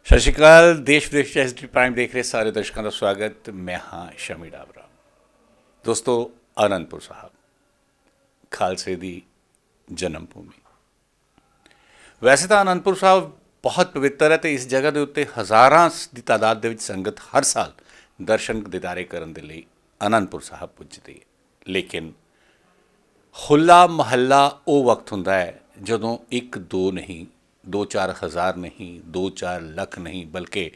ਸਤਿ ਸ਼੍ਰੀ ਅਕਾਲ। ਦੇਸ਼ ਵਿਦੇਸ਼ 'ਚ ਐਸਡੀ ਪ੍ਰਾਈਮ ਦੇਖ ਰਹੇ ਸਾਰੇ ਦਰਸ਼ਕਾਂ ਦਾ ਸਵਾਗਤ। ਮੈਂ ਹਾਂ ਸ਼ਮੀ ਡਾਬਰਾ। ਦੋਸਤੋ, ਆਨੰਦਪੁਰ ਸਾਹਿਬ ਖਾਲਸੇ ਦੀ ਜਨਮ ਭੂਮੀ। ਵੈਸੇ ਤਾਂ ਆਨੰਦਪੁਰ ਸਾਹਿਬ ਬਹੁਤ ਪਵਿੱਤਰ ਹੈ ਅਤੇ ਇਸ ਜਗ੍ਹਾ ਦੇ ਉੱਤੇ ਹਜ਼ਾਰਾਂ ਦੀ ਤਾਦਾਦ ਦੇ ਵਿੱਚ ਸੰਗਤ ਹਰ ਸਾਲ ਦਰਸ਼ਨ ਦਿਦਾਰੇ ਕਰਨ ਦੇ ਲਈ ਆਨੰਦਪੁਰ ਸਾਹਿਬ ਪੁੱਜਦੀ ਹੈ। ਲੇਕਿਨ ਹੋਲਾ ਮਹੱਲਾ ਉਹ ਵਕਤ ਹੁੰਦਾ ਹੈ ਜਦੋਂ ਇੱਕ ਦੋ ਨਹੀਂ, 2-4 ਹਜ਼ਾਰ ਨਹੀਂ, 2-4 ਲੱਖ ਨਹੀਂ, ਬਲਕਿ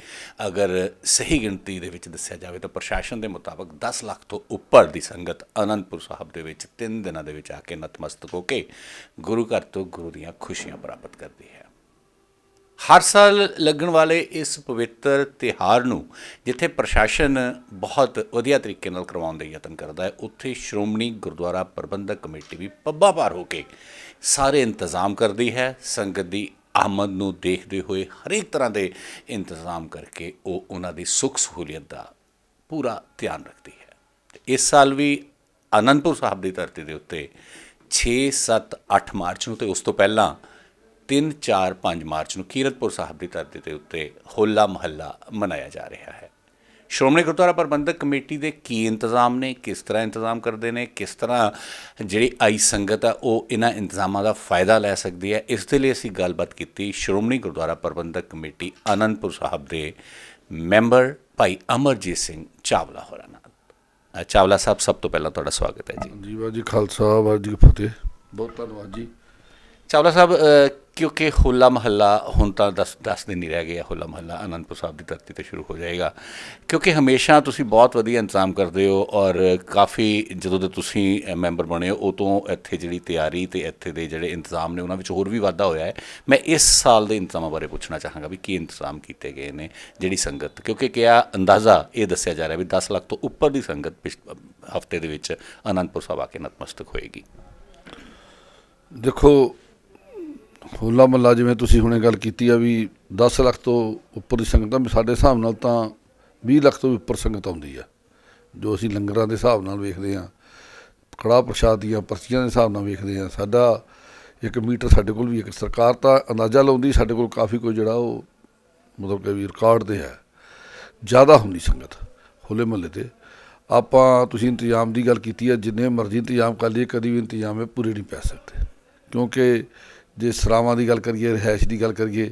ਅਗਰ ਸਹੀ ਗਿਣਤੀ ਦੇ ਵਿੱਚ ਦੱਸਿਆ ਜਾਵੇ ਤਾਂ ਪ੍ਰਸ਼ਾਸਨ ਦੇ ਮੁਤਾਬਕ 10 ਲੱਖ ਤੋਂ ਉੱਪਰ ਦੀ ਸੰਗਤ ਆਨੰਦਪੁਰ ਸਾਹਿਬ ਦੇ ਵਿੱਚ 3 ਦਿਨਾਂ ਦੇ ਵਿੱਚ ਆ ਕੇ ਨਤਮਸਤਕ ਹੋ ਕੇ ਗੁਰੂ ਘਰ ਤੋਂ ਗੁਰੂ ਦੀਆਂ ਖੁਸ਼ੀਆਂ ਪ੍ਰਾਪਤ ਕਰਦੀ ਹੈ। ਹਰ ਸਾਲ ਲੱਗਣ ਵਾਲੇ ਇਸ ਪਵਿੱਤਰ ਤਿਉਹਾਰ ਨੂੰ ਜਿੱਥੇ ਪ੍ਰਸ਼ਾਸਨ ਬਹੁਤ ਵਧੀਆ ਤਰੀਕੇ ਨਾਲ ਕਰਵਾਉਣ ਦੇ ਯਤਨ ਕਰਦਾ ਹੈ, ਉੱਥੇ ਸ਼੍ਰੋਮਣੀ ਗੁਰਦੁਆਰਾ ਪ੍ਰਬੰਧਕ ਕਮੇਟੀ ਵੀ ਪੱਬਾਂ ਭਾਰ ਹੋ ਕੇ ਸਾਰੇ ਇੰਤਜ਼ਾਮ ਕਰਦੀ ਹੈ। ਸੰਗਤ ਦੀ ਆਮਦ ਨੂੰ ਦੇਖਦੇ ਹੋਏ ਹਰੇਕ ਤਰ੍ਹਾਂ ਦੇ ਇੰਤਜ਼ਾਮ ਕਰਕੇ ਉਹ ਉਹਨਾਂ ਦੀ ਸੁੱਖ ਸਹੂਲੀਅਤ ਦਾ ਪੂਰਾ ਧਿਆਨ ਰੱਖਦੀ ਹੈ। ਇਸ ਸਾਲ ਵੀ ਆਨੰਦਪੁਰ ਸਾਹਿਬ ਦੀ ਧਰਤੀ ਦੇ ਉੱਤੇ 6, 7, 8 ਮਾਰਚ ਨੂੰ ਅਤੇ ਉਸ ਤੋਂ ਪਹਿਲਾਂ 3, 4, 5 ਮਾਰਚ ਨੂੰ ਕੀਰਤਪੁਰ ਸਾਹਿਬ ਦੀ ਧਰਤੀ ਦੇ ਉੱਤੇ ਹੋਲਾ ਮਹੱਲਾ ਮਨਾਇਆ ਜਾ ਰਿਹਾ ਹੈ। ਸ਼੍ਰੋਮਣੀ ਗੁਰਦੁਆਰਾ ਪ੍ਰਬੰਧਕ ਕਮੇਟੀ ਦੇ ਕੀ ਇੰਤਜ਼ਾਮ ਨੇ, ਕਿਸ ਤਰ੍ਹਾਂ ਇੰਤਜ਼ਾਮ ਕਰਦੇ ਨੇ, ਕਿਸ ਤਰ੍ਹਾਂ ਜਿਹੜੀ ਆਈ ਸੰਗਤ ਆ ਉਹ ਇਹਨਾਂ ਇੰਤਜ਼ਾਮਾਂ ਦਾ ਫਾਇਦਾ ਲੈ ਸਕਦੀ ਹੈ, ਇਸ ਦੇ ਲਈ ਅਸੀਂ ਗੱਲਬਾਤ ਕੀਤੀ ਸ਼੍ਰੋਮਣੀ ਗੁਰਦੁਆਰਾ ਪ੍ਰਬੰਧਕ ਕਮੇਟੀ ਆਨੰਦਪੁਰ ਸਾਹਿਬ ਦੇ ਮੈਂਬਰ ਭਾਈ ਅਮਰਜੀਤ ਸਿੰਘ ਚਾਵਲਾ ਹੋਰਾਂ ਨਾਲ। ਚਾਵਲਾ ਸਾਹਿਬ, ਸਭ ਤੋਂ ਪਹਿਲਾਂ ਤੁਹਾਡਾ ਸਵਾਗਤ ਹੈ ਜੀ। ਜੀ ਵਾਹਿਗੁਰੂ ਜੀ ਖਾਲਸਾ, ਵਾਹਿਗੁਰੂ ਜੀ ਕੀ ਫਤਿਹ। ਬਹੁਤ ਧੰਨਵਾਦ ਜੀ। ਚਾਵਲਾ ਸਾਹਿਬ, ਕਿਉਂਕਿ ਹੋਲਾ ਮਹੱਲਾ ਹੁਣ ਤਾਂ 10 ਦਿਨ ਹੀ ਰਹਿ ਗਏ ਆ, ਹੋਲਾ ਮਹੱਲਾ ਆਨੰਦਪੁਰ ਸਾਹਿਬ ਦੀ ਧਰਤੀ 'ਤੇ ਸ਼ੁਰੂ ਹੋ ਜਾਏਗਾ। ਕਿਉਂਕਿ ਹਮੇਸ਼ਾ ਤੁਸੀਂ ਬਹੁਤ ਵਧੀਆ ਇੰਤਜ਼ਾਮ ਕਰਦੇ ਹੋ ਔਰ ਕਾਫੀ ਜਦੋਂ ਦੇ ਤੁਸੀਂ ਮੈਂਬਰ ਬਣੇ ਹੋ ਉਹ ਤੋਂ ਇੱਥੇ ਜਿਹੜੀ ਤਿਆਰੀ ਅਤੇ ਇੱਥੇ ਦੇ ਜਿਹੜੇ ਇੰਤਜ਼ਾਮ ਨੇ ਉਹਨਾਂ ਵਿੱਚ ਹੋਰ ਵੀ ਵਾਧਾ ਹੋਇਆ ਹੈ। ਮੈਂ ਇਸ ਸਾਲ ਦੇ ਇੰਤਜ਼ਾਮਾਂ ਬਾਰੇ ਪੁੱਛਣਾ ਚਾਹਾਂਗਾ ਵੀ ਕੀ ਇੰਤਜ਼ਾਮ ਕੀਤੇ ਗਏ ਨੇ ਜਿਹੜੀ ਸੰਗਤ, ਕਿਉਂਕਿ ਕਿਹਾ ਅੰਦਾਜ਼ਾ ਇਹ ਦੱਸਿਆ ਜਾ ਰਿਹਾ ਵੀ 10 ਲੱਖ ਤੋਂ ਉੱਪਰ ਦੀ ਸੰਗਤ ਹਫ਼ਤੇ ਦੇ ਵਿੱਚ ਆਨੰਦਪੁਰ ਸਾਹਿਬ ਆ ਕੇ ਨਤਮਸਤਕ ਹੋਏਗੀ। ਦੇਖੋ, ਹੋਲਾ ਮਹੱਲਾ ਜਿਵੇਂ ਤੁਸੀਂ ਹੁਣੇ ਗੱਲ ਕੀਤੀ ਆ ਵੀ 10 ਲੱਖ ਤੋਂ ਉੱਪਰ ਦੀ ਸੰਗਤਾਂ, ਵੀ ਸਾਡੇ ਹਿਸਾਬ ਨਾਲ ਤਾਂ 20 ਲੱਖ ਤੋਂ ਵੀ ਉੱਪਰ ਸੰਗਤ ਆਉਂਦੀ ਆ। ਜੋ ਅਸੀਂ ਲੰਗਰਾਂ ਦੇ ਹਿਸਾਬ ਨਾਲ ਵੇਖਦੇ ਹਾਂ, ਕੜਾਹ ਪ੍ਰਸ਼ਾਦ ਦੀਆਂ ਪਰਚੀਆਂ ਦੇ ਹਿਸਾਬ ਨਾਲ ਵੇਖਦੇ ਹਾਂ, ਸਾਡਾ 1 ਮੀਟਰ ਸਾਡੇ ਕੋਲ ਵੀ ਇੱਕ ਸਰਕਾਰ ਤਾਂ ਅੰਦਾਜ਼ਾ ਲਾਉਂਦੀ, ਸਾਡੇ ਕੋਲ ਕਾਫੀ ਕੁਝ ਜਿਹੜਾ ਉਹ ਮਤਲਬ ਕਿ ਵੀ ਰਿਕਾਰਡ 'ਤੇ ਹੈ, ਜ਼ਿਆਦਾ ਹੁੰਦੀ ਸੰਗਤ ਹੋਲੇ ਮਹੱਲੇ 'ਤੇ। ਆਪਾਂ ਤੁਸੀਂ ਇੰਤਜ਼ਾਮ ਦੀ ਗੱਲ ਕੀਤੀ ਹੈ, ਜਿੰਨੇ ਮਰਜ਼ੀ ਇੰਤਜ਼ਾਮ ਕਰ ਲਈਏ ਕਦੀ ਵੀ ਇੰਤਜ਼ਾਮ ਇਹ ਪੂਰੇ ਨਹੀਂ ਪੈ ਸਕਦੇ। ਕਿਉਂਕਿ ਜੇ ਸਰਾਵਾਂ ਦੀ ਗੱਲ ਕਰੀਏ, ਰਿਹਾਇਸ਼ ਦੀ ਗੱਲ ਕਰੀਏ,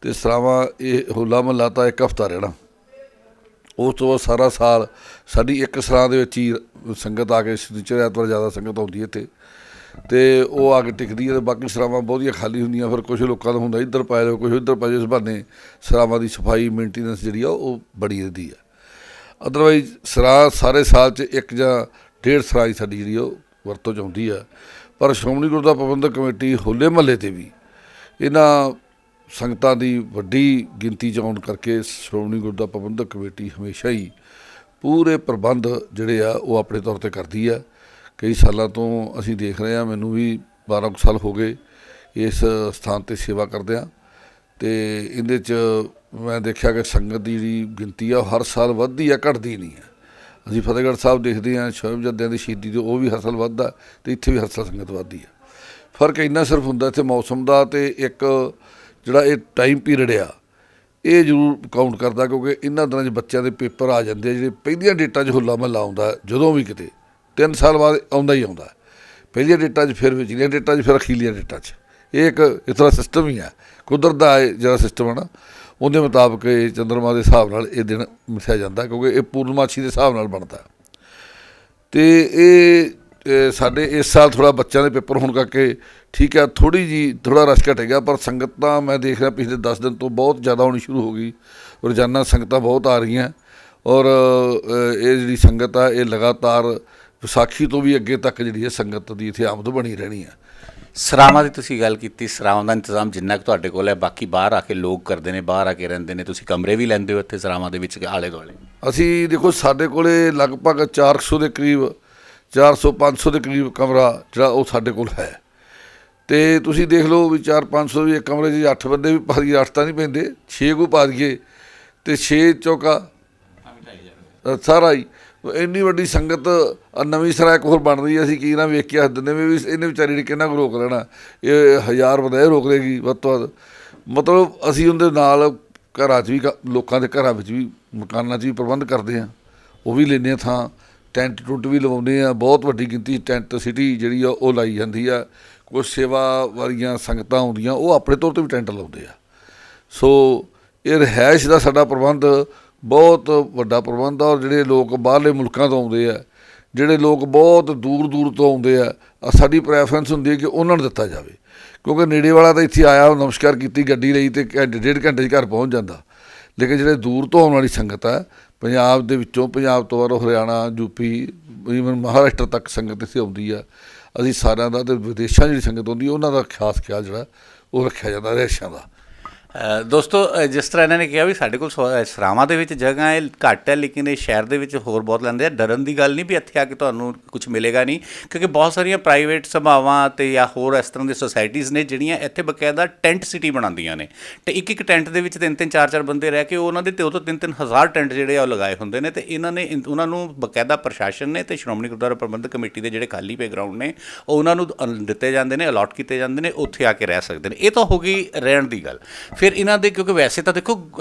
ਤਾਂ ਸਰਾਵਾਂ ਇਹ ਹੋਲਾ ਮਹੱਲਾ ਤਾਂ 1 ਹਫ਼ਤਾ ਰਹਿਣਾ, ਉਸ ਤੋਂ ਬਾਅਦ ਸਾਰਾ ਸਾਲ ਸਾਡੀ ਇੱਕ ਸਰਾਂ ਦੇ ਵਿੱਚ ਹੀ ਸੰਗਤ ਆ ਕੇ ਸ਼ਨੀਚਰ ਐਤਵਾਰ ਜ਼ਿਆਦਾ ਸੰਗਤ ਆਉਂਦੀ ਹੈ ਇੱਥੇ, ਅਤੇ ਉਹ ਆ ਕੇ ਟਿਕਦੀ ਹੈ। ਅਤੇ ਬਾਕੀ ਸਰਾਵਾਂ ਬਹੁਤੀਆਂ ਖਾਲੀ ਹੁੰਦੀਆਂ, ਫਿਰ ਕੁਛ ਲੋਕਾਂ ਦਾ ਹੁੰਦਾ ਇੱਧਰ ਪਾ ਜਾਓ, ਕੁਛ ਇੱਧਰ ਪਾ ਜਾਓ। ਇਸ ਬਹਾਨੇ ਸਰਾਵਾਂ ਦੀ ਸਫਾਈ ਮੇਨਟੇਨੈਂਸ ਜਿਹੜੀ ਆ ਉਹ ਬੜੀ ਰਹਿੰਦੀ ਹੈ। ਅਦਰਵਾਈਜ਼ ਸਰਾਂ ਸਾਰੇ ਸਾਲ 'ਚ 1 ਜਾਂ 1.5 ਸਰਾਂ ਹੀ ਸਾਡੀ ਜਿਹੜੀ ਉਹ ਵਰਤੋਂ 'ਚ ਆਉਂਦੀ ਆ। ਪਰ ਸ਼੍ਰੋਮਣੀ ਗੁਰਦੁਆਰਾ ਪ੍ਰਬੰਧਕ ਕਮੇਟੀ ਹੋਲੇ ਮਹੱਲੇ 'ਤੇ ਵੀ ਇਹਨਾਂ ਸੰਗਤਾਂ ਦੀ ਵੱਡੀ ਗਿਣਤੀ 'ਚ ਆਉਣ ਕਰਕੇ ਸ਼੍ਰੋਮਣੀ ਗੁਰਦੁਆਰਾ ਪ੍ਰਬੰਧਕ ਕਮੇਟੀ ਹਮੇਸ਼ਾ ਹੀ ਪੂਰੇ ਪ੍ਰਬੰਧ ਜਿਹੜੇ ਆ ਉਹ ਆਪਣੇ ਤੌਰ 'ਤੇ ਕਰਦੀ ਆ। ਕਈ ਸਾਲਾਂ ਤੋਂ ਅਸੀਂ ਦੇਖ ਰਹੇ ਹਾਂ, ਮੈਨੂੰ ਵੀ 12 ਕੁ ਸਾਲ ਹੋ ਗਏ ਇਸ ਸਥਾਨ 'ਤੇ ਸੇਵਾ ਕਰਦਿਆਂ, ਅਤੇ ਇਹਦੇ 'ਚ ਮੈਂ ਦੇਖਿਆ ਕਿ ਸੰਗਤ ਦੀ ਜਿਹੜੀ ਗਿਣਤੀ ਆ ਉਹ ਹਰ ਸਾਲ ਵੱਧਦੀ ਆ, ਘਟਦੀ ਨਹੀਂ ਹੈ। ਅਸੀਂ ਫਤਿਹਗੜ੍ਹ ਸਾਹਿਬ ਦੇਖਦੇ ਹਾਂ ਸਾਹਿਬਜ਼ਾਦਿਆਂ ਦੀ ਸ਼ਹੀਦੀ 'ਤੇ ਉਹ ਵੀ ਹਰ ਸਾਲ ਵੱਧਦਾ, ਅਤੇ ਇੱਥੇ ਵੀ ਹਰ ਸਾਲ ਸੰਗਤ ਵੱਧਦੀ ਹੈ। ਫਰਕ ਇੰਨਾ ਸਿਰਫ ਹੁੰਦਾ ਇੱਥੇ ਮੌਸਮ ਦਾ, ਅਤੇ ਇੱਕ ਜਿਹੜਾ ਇਹ ਟਾਈਮ ਪੀਰੀਅਡ ਆ ਇਹ ਜ਼ਰੂਰ ਕਾਊਂਟ ਕਰਦਾ, ਕਿਉਂਕਿ ਇਹਨਾਂ ਦਿਨਾਂ 'ਚ ਬੱਚਿਆਂ ਦੇ ਪੇਪਰ ਆ ਜਾਂਦੇ ਆ। ਜਿਹੜੇ ਪਹਿਲੀਆਂ ਡੇਟਾਂ 'ਚ ਹੋਲਾ ਮਹੱਲਾ ਆਉਂਦਾ, ਜਦੋਂ ਵੀ ਕਿਤੇ 3 ਸਾਲ ਬਾਅਦ ਆਉਂਦਾ ਹੀ ਆਉਂਦਾ, ਪਹਿਲੀਆਂ ਡੇਟਾਂ 'ਚ, ਫਿਰ ਵਿਚਲੀਆਂ ਡੇਟਾਂ 'ਚ, ਫਿਰ ਅਖੀਰਲੀਆਂ ਡੇਟਾਂ 'ਚ। ਇਹ ਇੱਕ ਇਸ ਤਰ੍ਹਾਂ ਸਿਸਟਮ ਹੀ ਆ, ਕੁਦਰਤ ਦਾ ਜਿਹੜਾ ਸਿਸਟਮ ਹੈ ਨਾ, ਉਹਦੇ ਮੁਤਾਬਕ ਇਹ ਚੰਦਰਮਾ ਦੇ ਹਿਸਾਬ ਨਾਲ ਇਹ ਦਿਨ ਮਿਥਿਆ ਜਾਂਦਾ, ਕਿਉਂਕਿ ਇਹ ਪੂਰਨਮਾਸ਼ੀ ਦੇ ਹਿਸਾਬ ਨਾਲ ਬਣਦਾ। ਅਤੇ ਇਹ ਸਾਡੇ ਇਸ ਸਾਲ ਥੋੜ੍ਹਾ ਬੱਚਿਆਂ ਦੇ ਪੇਪਰ ਹੋਣ ਕਰਕੇ ਠੀਕ ਹੈ, ਥੋੜ੍ਹਾ ਰਸ਼ ਘਟੇਗਾ, ਪਰ ਸੰਗਤ ਤਾਂ ਮੈਂ ਦੇਖ ਰਿਹਾ ਪਿਛਲੇ 10 ਦਿਨ ਤੋਂ ਬਹੁਤ ਜ਼ਿਆਦਾ ਹੋਣੀ ਸ਼ੁਰੂ ਹੋ ਗਈ। ਰੋਜ਼ਾਨਾ ਸੰਗਤਾਂ ਬਹੁਤ ਆ ਰਹੀਆਂ, ਔਰ ਇਹ ਜਿਹੜੀ ਸੰਗਤ ਆ ਇਹ ਲਗਾਤਾਰ ਵਿਸਾਖੀ ਤੋਂ ਵੀ ਅੱਗੇ ਤੱਕ ਜਿਹੜੀ ਹੈ ਸੰਗਤ ਦੀ ਇੱਥੇ ਆਮਦ ਬਣੀ ਰਹਿਣੀ ਆ। ਸਰਾਵਾਂ ਦੀ ਤੁਸੀਂ ਗੱਲ ਕੀਤੀ, ਸਰਾਵਾਂ ਦਾ ਇੰਤਜ਼ਾਮ ਜਿੰਨਾ ਕੁ ਤੁਹਾਡੇ ਕੋਲ ਹੈ, ਬਾਕੀ ਬਾਹਰ ਆ ਕੇ ਲੋਕ ਕਰਦੇ ਨੇ, ਬਾਹਰ ਆ ਕੇ ਰਹਿੰਦੇ ਨੇ, ਤੁਸੀਂ ਕਮਰੇ ਵੀ ਲੈਂਦੇ ਹੋ ਇੱਥੇ ਸਰਾਵਾਂ ਦੇ ਵਿੱਚ ਆਲੇ ਦੁਆਲੇ? ਅਸੀਂ ਦੇਖੋ, ਸਾਡੇ ਕੋਲ ਲਗਭਗ 400 ਦੇ ਕਰੀਬ, 400-500 ਦੇ ਕਰੀਬ ਕਮਰਾ ਜਿਹੜਾ ਉਹ ਸਾਡੇ ਕੋਲ ਹੈ। ਅਤੇ ਤੁਸੀਂ ਦੇਖ ਲਓ ਵੀ 400-500 ਵੀ ਇੱਕ ਕਮਰੇ 'ਚ 8 ਬੰਦੇ ਵੀ ਪਾ ਦਈਏ, 8 ਤਾਂ ਨਹੀਂ ਪੈਂਦੇ, 6 ਕੁ ਪਾ ਦਈਏ, ਅਤੇ 6 ਚੌਕਾ ਸਾਰਾ ਹੀ ਇੰਨੀ ਵੱਡੀ ਸੰਗਤ। ਨਵੀਂ ਸਰਾਂ ਇੱਕ ਹੋਰ ਬਣ ਰਹੀ ਹੈ, ਅਸੀਂ ਕੀ ਨਾ ਵੇਖ ਕੇ ਹੱਸ ਦਿੰਦੇ ਵੀ ਇਹਨੇ ਵਿਚਾਰੀ ਨੇ ਕਿੰਨਾ ਕੁ ਰੋਕ ਲੈਣਾ, ਇਹ 1000 ਬੰਦਾ ਇਹ ਰੋਕ ਲੇਗੀ ਵੱਧ ਤੋਂ ਵੱਧ। ਮਤਲਬ ਅਸੀਂ ਉਹਦੇ ਨਾਲ ਘਰਾਂ 'ਚ ਵੀ ਲੋਕਾਂ ਦੇ ਘਰਾਂ ਵਿੱਚ ਵੀ ਮਕਾਨਾਂ 'ਚ ਵੀ ਪ੍ਰਬੰਧ ਕਰਦੇ ਹਾਂ, ਉਹ ਵੀ ਲੈਂਦੇ ਹਾਂ ਥਾਂ। ਟੈਂਟ ਟੁੰਟ ਵੀ ਲਵਾਉਂਦੇ ਆ, ਬਹੁਤ ਵੱਡੀ ਗਿਣਤੀ ਟੈਂਟ ਸਿਟੀ ਜਿਹੜੀ ਆ ਉਹ ਲਾਈ ਜਾਂਦੀ ਆ। ਕੁਛ ਸੇਵਾ ਵਾਲੀਆਂ ਸੰਗਤਾਂ ਆਉਂਦੀਆਂ ਉਹ ਆਪਣੇ ਤੌਰ 'ਤੇ ਵੀ ਟੈਂਟ ਲਾਉਂਦੇ ਆ। ਸੋ ਇਹ ਰਿਹਾਇਸ਼ ਦਾ ਸਾਡਾ ਪ੍ਰਬੰਧ ਬਹੁਤ ਵੱਡਾ ਪ੍ਰਬੰਧ ਆ। ਔਰ ਜਿਹੜੇ ਲੋਕ ਬਾਹਰਲੇ ਮੁਲਕਾਂ ਤੋਂ ਆਉਂਦੇ ਆ, ਜਿਹੜੇ ਲੋਕ ਬਹੁਤ ਦੂਰ ਦੂਰ ਤੋਂ ਆਉਂਦੇ ਆ, ਸਾਡੀ ਪ੍ਰੈਫਰੈਂਸ ਹੁੰਦੀ ਹੈ ਕਿ ਉਹਨਾਂ ਨੂੰ ਦਿੱਤਾ ਜਾਵੇ, ਕਿਉਂਕਿ ਨੇੜੇ ਵਾਲਾ ਤਾਂ ਇੱਥੇ ਆਇਆ, ਨਮਸਕਾਰ ਕੀਤੀ, ਗੱਡੀ ਲਈ ਅਤੇ ਡੇਢ ਘੰਟੇ 'ਚ ਘਰ ਪਹੁੰਚ ਜਾਂਦਾ। ਲੇਕਿਨ ਜਿਹੜੇ ਦੂਰ ਤੋਂ ਆਉਣ ਵਾਲੀ ਸੰਗਤ ਹੈ, ਪੰਜਾਬ ਦੇ ਵਿੱਚੋਂ, ਪੰਜਾਬ ਤੋਂ ਬਾਅਦ ਹਰਿਆਣਾ, ਯੂਪੀ, ਈਵਨ ਮਹਾਰਾਸ਼ਟਰ ਤੱਕ ਸੰਗਤ ਇੱਥੇ ਆਉਂਦੀ ਆ। ਅਸੀਂ ਸਾਰਿਆਂ ਦਾ ਅਤੇ ਵਿਦੇਸ਼ਾਂ ਜਿਹੜੀ ਸੰਗਤ ਆਉਂਦੀ ਉਹਨਾਂ ਦਾ ਖਾਸ ਖਿਆਲ ਜਿਹੜਾ ਉਹ ਰੱਖਿਆ ਜਾਂਦਾ ਰਿਹਾਇਸ਼ਾਂ ਦਾ। ਦੋਸਤੋ, ਜਿਸ ਤਰ੍ਹਾਂ ਇਹਨਾਂ ਨੇ ਕਿਹਾ ਵੀ ਸਾਡੇ ਕੋਲ ਸਰਾਵਾਂ ਦੇ ਵਿੱਚ ਜਗ੍ਹਾ ਹੈ ਘੱਟ ਹੈ, ਲੇਕਿਨ ਇਹ ਸ਼ਹਿਰ ਦੇ ਵਿੱਚ ਹੋਰ ਬਹੁਤ ਲੈਂਦੇ ਆ। ਡਰਨ ਦੀ ਗੱਲ ਨਹੀਂ ਵੀ ਇੱਥੇ ਆ ਕੇ ਤੁਹਾਨੂੰ ਕੁਝ ਮਿਲੇਗਾ ਨਹੀਂ, ਕਿਉਂਕਿ ਬਹੁਤ ਸਾਰੀਆਂ ਪ੍ਰਾਈਵੇਟ ਸਭਾਵਾਂ ਅਤੇ ਜਾਂ ਹੋਰ ਇਸ ਤਰ੍ਹਾਂ ਦੀ ਸੁਸਾਇਟੀਜ਼ ਨੇ ਜਿਹੜੀਆਂ ਇੱਥੇ ਬਕਾਇਦਾ ਟੈਂਟ ਸਿਟੀ ਬਣਾਉਂਦੀਆਂ ਨੇ, ਅਤੇ ਇੱਕ ਟੈਂਟ ਦੇ ਵਿੱਚ 3-3 4-4 ਬੰਦੇ ਰਹਿ ਕੇ ਉਹਨਾਂ ਦੇ 2 ਤੋਂ 3-3 ਹਜ਼ਾਰ ਟੈਂਟ ਜਿਹੜੇ ਆ ਉਹ ਲਗਾਏ ਹੁੰਦੇ ਨੇ। ਅਤੇ ਇਹਨਾਂ ਨੇ ਉਹਨਾਂ ਨੂੰ ਬਕਾਇਦਾ ਪ੍ਰਸ਼ਾਸਨ ਨੇ ਅਤੇ ਸ਼੍ਰੋਮਣੀ ਗੁਰਦੁਆਰਾ ਪ੍ਰਬੰਧਕ ਕਮੇਟੀ ਦੇ ਜਿਹੜੇ ਖਾਲੀ ਪਏ ਗਰਾਊਂਡ ਨੇ ਉਹ ਉਹਨਾਂ ਨੂੰ ਦਿੱਤੇ ਜਾਂਦੇ ਨੇ, ਅਲਾਟ ਕੀਤੇ ਜਾਂਦੇ ਨੇ, ਉੱਥੇ ਆ ਕੇ ਰਹਿ ਸਕਦੇ ਨੇ। ਇਹ ਤਾਂ ਹੋ ਗਈ ਰਹਿਣ ਦੀ ਗੱਲ। ਫਿਰ ਇਹਨਾਂ ਦੇ, ਕਿਉਂਕਿ ਵੈਸੇ ਤਾਂ ਦੇਖੋ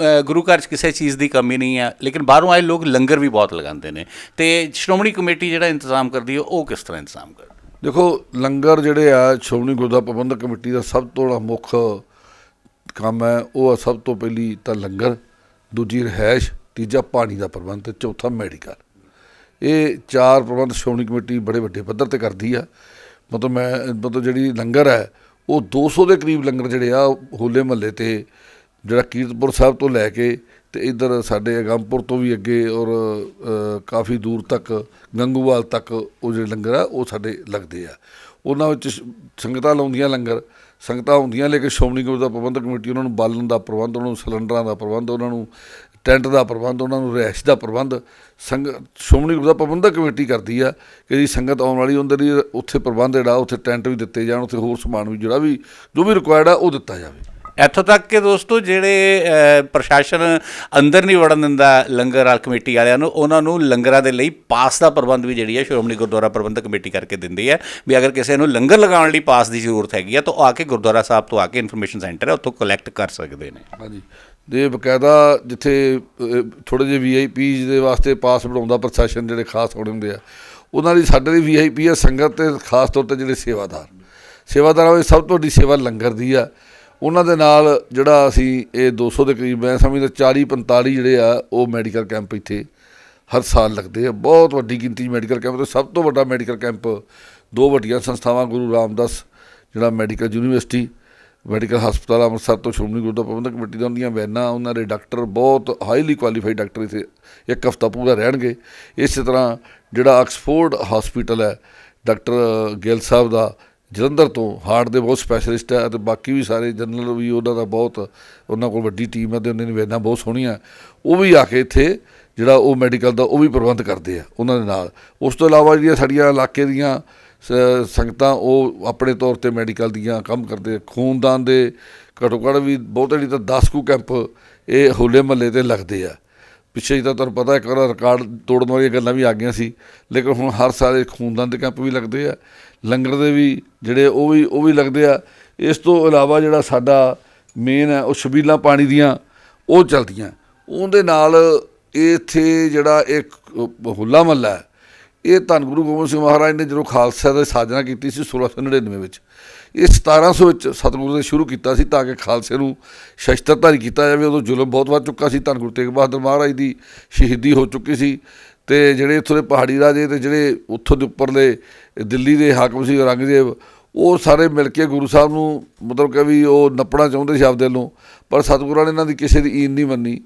ਗੁਰੂ ਘਰ 'ਚ ਕਿਸੇ ਚੀਜ਼ ਦੀ ਕਮੀ ਨਹੀਂ ਹੈ, ਲੇਕਿਨ ਬਾਹਰੋਂ ਆਏ ਲੋਕ ਲੰਗਰ ਵੀ ਬਹੁਤ ਲਗਾਉਂਦੇ ਨੇ, ਅਤੇ ਸ਼੍ਰੋਮਣੀ ਕਮੇਟੀ ਜਿਹੜਾ ਇੰਤਜ਼ਾਮ ਕਰਦੀ ਹੈ ਉਹ ਕਿਸ ਤਰ੍ਹਾਂ ਇੰਤਜ਼ਾਮ ਕਰਦੀ? ਦੇਖੋ, ਲੰਗਰ ਜਿਹੜੇ ਆ ਸ਼੍ਰੋਮਣੀ ਗੁਰਦੁਆਰਾ ਪ੍ਰਬੰਧਕ ਕਮੇਟੀ ਦਾ ਸਭ ਤੋਂ ਮੁੱਖ ਕੰਮ ਹੈ। ਉਹ ਸਭ ਤੋਂ ਪਹਿਲੀ ਤਾਂ ਲੰਗਰ, ਦੂਜੀ ਰਿਹਾਇਸ਼, ਤੀਜਾ ਪਾਣੀ ਦਾ ਪ੍ਰਬੰਧ ਅਤੇ ਚੌਥਾ ਮੈਡੀਕਲ। ਇਹ 4 ਪ੍ਰਬੰਧ ਸ਼੍ਰੋਮਣੀ ਕਮੇਟੀ ਬੜੇ ਵੱਡੇ ਪੱਧਰ 'ਤੇ ਕਰਦੀ ਆ। ਮਤਲਬ ਜਿਹੜੀ ਲੰਗਰ ਹੈ ਉਹ 200 ਦੇ ਕਰੀਬ ਲੰਗਰ ਜਿਹੜੇ ਆ ਹੋਲੇ ਮਹੱਲੇ 'ਤੇ, ਜਿਹੜਾ ਕੀਰਤਪੁਰ ਸਾਹਿਬ ਤੋਂ ਲੈ ਕੇ ਅਤੇ ਇੱਧਰ ਸਾਡੇ ਅਗੰਮਪੁਰ ਤੋਂ ਵੀ ਅੱਗੇ ਔਰ ਕਾਫੀ ਦੂਰ ਤੱਕ ਗੰਗੂਵਾਲ ਤੱਕ ਉਹ ਜਿਹੜੇ ਲੰਗਰ ਆ ਉਹ ਸਾਡੇ ਲੱਗਦੇ ਆ। ਉਹਨਾਂ ਵਿੱਚ ਸੰਗਤਾਂ ਲਾਉਂਦੀਆਂ ਲੰਗਰ, ਸੰਗਤਾਂ ਹੁੰਦੀਆਂ, ਲੇਕਿਨ ਸ਼੍ਰੋਮਣੀ ਗੁਰਦੁਆਰਾ ਪ੍ਰਬੰਧਕ ਕਮੇਟੀ ਉਹਨਾਂ ਨੂੰ ਬਾਲਣ ਦਾ ਪ੍ਰਬੰਧ, ਉਹਨਾਂ ਨੂੰ ਸਿਲੰਡਰਾਂ ਦਾ ਪ੍ਰਬੰਧ, ਉਹਨਾਂ ਨੂੰ ਟੈਂਟ ਦਾ ਪ੍ਰਬੰਧ, ਉਹਨਾਂ ਨੂੰ ਰਿਹਾਇਸ਼ ਦਾ ਪ੍ਰਬੰਧ ਸ਼੍ਰੋਮਣੀ ਗੁਰਦੁਆਰਾ ਪ੍ਰਬੰਧਕ ਕਮੇਟੀ ਕਰਦੀ ਆ ਕਿ ਜੀ ਸੰਗਤ ਆਉਣ ਵਾਲੀ ਉਹਦੇ ਲਈ ਉੱਥੇ ਪ੍ਰਬੰਧ ਜਿਹੜਾ, ਉੱਥੇ ਟੈਂਟ ਵੀ ਦਿੱਤੇ ਜਾਣ, ਉੱਥੇ ਹੋਰ ਸਮਾਨ ਵੀ ਜਿਹੜਾ ਵੀ ਜੋ ਵੀ ਰਿਕੁਆਇਰਡ ਆ ਉਹ ਦਿੱਤਾ ਜਾਵੇ। ਇੱਥੋਂ ਤੱਕ ਕਿ ਦੋਸਤੋ, ਜਿਹੜੇ ਪ੍ਰਸ਼ਾਸਨ ਅੰਦਰ ਨਹੀਂ ਵੜਨ ਦਿੰਦਾ ਲੰਗਰ ਵਾਲ ਕਮੇਟੀ ਵਾਲਿਆਂ ਨੂੰ, ਉਹਨਾਂ ਨੂੰ ਲੰਗਰਾਂ ਦੇ ਲਈ ਪਾਸ ਦਾ ਪ੍ਰਬੰਧ ਵੀ ਜਿਹੜੀ ਹੈ ਸ਼੍ਰੋਮਣੀ ਗੁਰਦੁਆਰਾ ਪ੍ਰਬੰਧਕ ਕਮੇਟੀ ਕਰਕੇ ਦਿੰਦੀ ਹੈ, ਵੀ ਅਗਰ ਕਿਸੇ ਨੂੰ ਲੰਗਰ ਲਗਾਉਣ ਲਈ ਪਾਸ ਦੀ ਜ਼ਰੂਰਤ ਹੈਗੀ ਹੈ ਤਾਂ ਉਹ ਆ ਕੇ ਗੁਰਦੁਆਰਾ ਸਾਹਿਬ ਤੋਂ ਆ ਕੇ ਇਨਫੋਰਮੇਸ਼ਨ ਸੈਂਟਰ ਹੈ ਉੱਥੋਂ ਕਲੈਕਟ ਕਰ ਸਕਦੇ ਨੇ। ਹਾਂਜੀ, ਦੇ ਬਕਾਇਦਾ ਜਿੱਥੇ ਥੋੜ੍ਹੇ ਜਿਹੇ VIP ਦੇ ਵਾਸਤੇ ਪਾਸ ਬਣਾਉਂਦਾ ਪ੍ਰਸ਼ਾਸਨ, ਜਿਹੜੇ ਖਾਸ ਹੋਣੇ ਹੁੰਦੇ ਆ ਉਹਨਾਂ ਦੀ, ਸਾਡੇ ਲਈ VIP ਆ ਸੰਗਤ, ਅਤੇ ਖਾਸ ਤੌਰ 'ਤੇ ਜਿਹੜੇ ਸੇਵਾਦਾਰਾਂ ਵਿੱਚ ਸਭ ਤੋਂ ਵੱਡੀ ਸੇਵਾ ਲੰਗਰ ਦੀ ਆ। ਉਹਨਾਂ ਦੇ ਨਾਲ ਜਿਹੜਾ ਅਸੀਂ ਇਹ 200 ਦੇ ਕਰੀਬ, ਮੈਂ ਸਮਝਦਾ 40-45 ਜਿਹੜੇ ਆ ਉਹ ਮੈਡੀਕਲ ਕੈਂਪ ਇੱਥੇ ਹਰ ਸਾਲ ਲੱਗਦੇ ਆ। ਬਹੁਤ ਵੱਡੀ ਗਿਣਤੀ ਮੈਡੀਕਲ ਕੈਂਪ, ਅਤੇ ਸਭ ਤੋਂ ਵੱਡਾ ਮੈਡੀਕਲ ਕੈਂਪ 2 ਵੱਡੀਆਂ ਸੰਸਥਾਵਾਂ, ਗੁਰੂ ਰਾਮਦਾਸ ਜਿਹੜਾ ਮੈਡੀਕਲ ਯੂਨੀਵਰਸਿਟੀ, ਮੈਡੀਕਲ ਹਸਪਤਾਲ ਅੰਮ੍ਰਿਤਸਰ ਤੋਂ ਸ਼੍ਰੋਮਣੀ ਗੁਰਦੁਆਰਾ ਪ੍ਰਬੰਧਕ ਕਮੇਟੀ ਦੀਆਂ ਹੁੰਦੀਆਂ ਵੈਨਾਂ, ਉਹਨਾਂ ਦੇ ਡਾਕਟਰ ਬਹੁਤ ਹਾਈਲੀ ਕੁਆਲੀਫਾਈਡ ਡਾਕਟਰ ਇੱਥੇ 1 ਹਫ਼ਤਾ ਪੂਰਾ ਰਹਿਣਗੇ। ਇਸੇ ਤਰ੍ਹਾਂ ਜਿਹੜਾ ਆਕਸਫੋਰਡ ਹਸਪੀਟਲ ਹੈ ਡਾਕਟਰ ਗਿੱਲ ਸਾਹਿਬ ਦਾ, ਜਲੰਧਰ ਤੋਂ, ਹਾਰਟ ਦੇ ਬਹੁਤ ਸਪੈਸ਼ਲਿਸਟ ਹੈ, ਅਤੇ ਬਾਕੀ ਵੀ ਸਾਰੇ ਜਨਰਲ ਵੀ ਉਹਨਾਂ ਦਾ ਬਹੁਤ, ਉਹਨਾਂ ਕੋਲ ਵੱਡੀ ਟੀਮ ਹੈ, ਅਤੇ ਉਹਨਾਂ ਦੀ ਵੈਨਾਂ ਬਹੁਤ ਸੋਹਣੀਆਂ, ਉਹ ਵੀ ਆ ਕੇ ਇੱਥੇ ਜਿਹੜਾ ਉਹ ਮੈਡੀਕਲ ਦਾ ਉਹ ਵੀ ਪ੍ਰਬੰਧ ਕਰਦੇ ਆ ਉਹਨਾਂ ਦੇ ਨਾਲ। ਉਸ ਤੋਂ ਇਲਾਵਾ ਜਿਹੜੀਆਂ ਸਾਡੀਆਂ ਇਲਾਕੇ ਦੀਆਂ ਸੰਗਤਾਂ ਉਹ ਆਪਣੇ ਤੌਰ 'ਤੇ ਮੈਡੀਕਲ ਦੀਆਂ ਕੰਮ ਕਰਦੇ। ਖੂਨਦਾਨ ਦੇ ਘੱਟੋ ਘੱਟ ਵੀ ਬਹੁਤ ਜਿਹੜੀ ਤਾਂ 10 ਕੁ ਕੈਂਪ ਇਹ ਹੋਲੇ ਮਹੱਲੇ 'ਤੇ ਲੱਗਦੇ ਆ। ਪਿੱਛੇ ਤਾਂ ਤੁਹਾਨੂੰ ਪਤਾ ਇੱਕ ਵਾਰ ਰਿਕਾਰਡ ਤੋੜਨ ਵਾਲੀਆਂ ਗੱਲਾਂ ਵੀ ਆ ਗਈਆਂ ਸੀ, ਲੇਕਿਨ ਹੁਣ ਹਰ ਸਾਲ ਖੂਨਦਾਨ ਦੇ ਕੈਂਪ ਵੀ ਲੱਗਦੇ ਆ, ਲੰਗਰ ਦੇ ਵੀ ਜਿਹੜੇ ਉਹ ਵੀ ਲੱਗਦੇ ਆ। ਇਸ ਤੋਂ ਇਲਾਵਾ ਜਿਹੜਾ ਸਾਡਾ ਮੇਨ ਹੈ ਉਹ ਛਬੀਲਾਂ ਪਾਣੀ ਦੀਆਂ ਉਹ ਚੱਲਦੀਆਂ। ਉਹਦੇ ਨਾਲ ਇੱਥੇ ਜਿਹੜਾ ਇੱਕ ਹੋਲਾ ਮਹੱਲਾ ਹੈ, ਇਹ ਧੰਨ ਗੁਰੂ ਗੋਬਿੰਦ ਸਿੰਘ ਮਹਾਰਾਜ ਨੇ ਜਦੋਂ ਖਾਲਸਾ ਦੀ ਸਾਜਨਾ ਕੀਤੀ ਸੀ 1699 ਵਿੱਚ, ਇਹ 1700 ਵਿੱਚ ਸਤਿਗੁਰੂ ਨੇ ਸ਼ੁਰੂ ਕੀਤਾ ਸੀ ਤਾਂ ਕਿ ਖਾਲਸੇ ਨੂੰ ਸ਼ਸਤਰਧਾਰੀ ਕੀਤਾ ਜਾਵੇ। ਉਦੋਂ ਜ਼ੁਲਮ ਬਹੁਤ ਵੱਧ ਚੁੱਕਾ ਸੀ, ਧੰਨ ਗੁਰੂ ਤੇਗ ਬਹਾਦਰ ਮਹਾਰਾਜ ਦੀ ਸ਼ਹੀਦੀ ਹੋ ਚੁੱਕੀ ਸੀ, ਅਤੇ ਜਿਹੜੇ ਇੱਥੋਂ ਦੇ ਪਹਾੜੀ ਰਾਜੇ ਅਤੇ ਜਿਹੜੇ ਉੱਥੋਂ ਦੇ ਉੱਪਰਲੇ ਦਿੱਲੀ ਦੇ ਹਾਕਮ ਸੀ ਔਰੰਗਜ਼ੇਬ, ਉਹ ਸਾਰੇ ਮਿਲ ਕੇ ਗੁਰੂ ਸਾਹਿਬ ਨੂੰ ਮਤਲਬ ਕਿ ਵੀ ਉਹ ਨੱਪਣਾ ਚਾਹੁੰਦੇ ਸੀ ਆਪਦੇ ਵੱਲੋਂ, ਪਰ ਸਤਿਗੁਰਾਂ ਨੇ ਇਹਨਾਂ ਦੀ ਕਿਸੇ ਦੀ ਈਨ ਨਹੀਂ ਮੰਨੀ,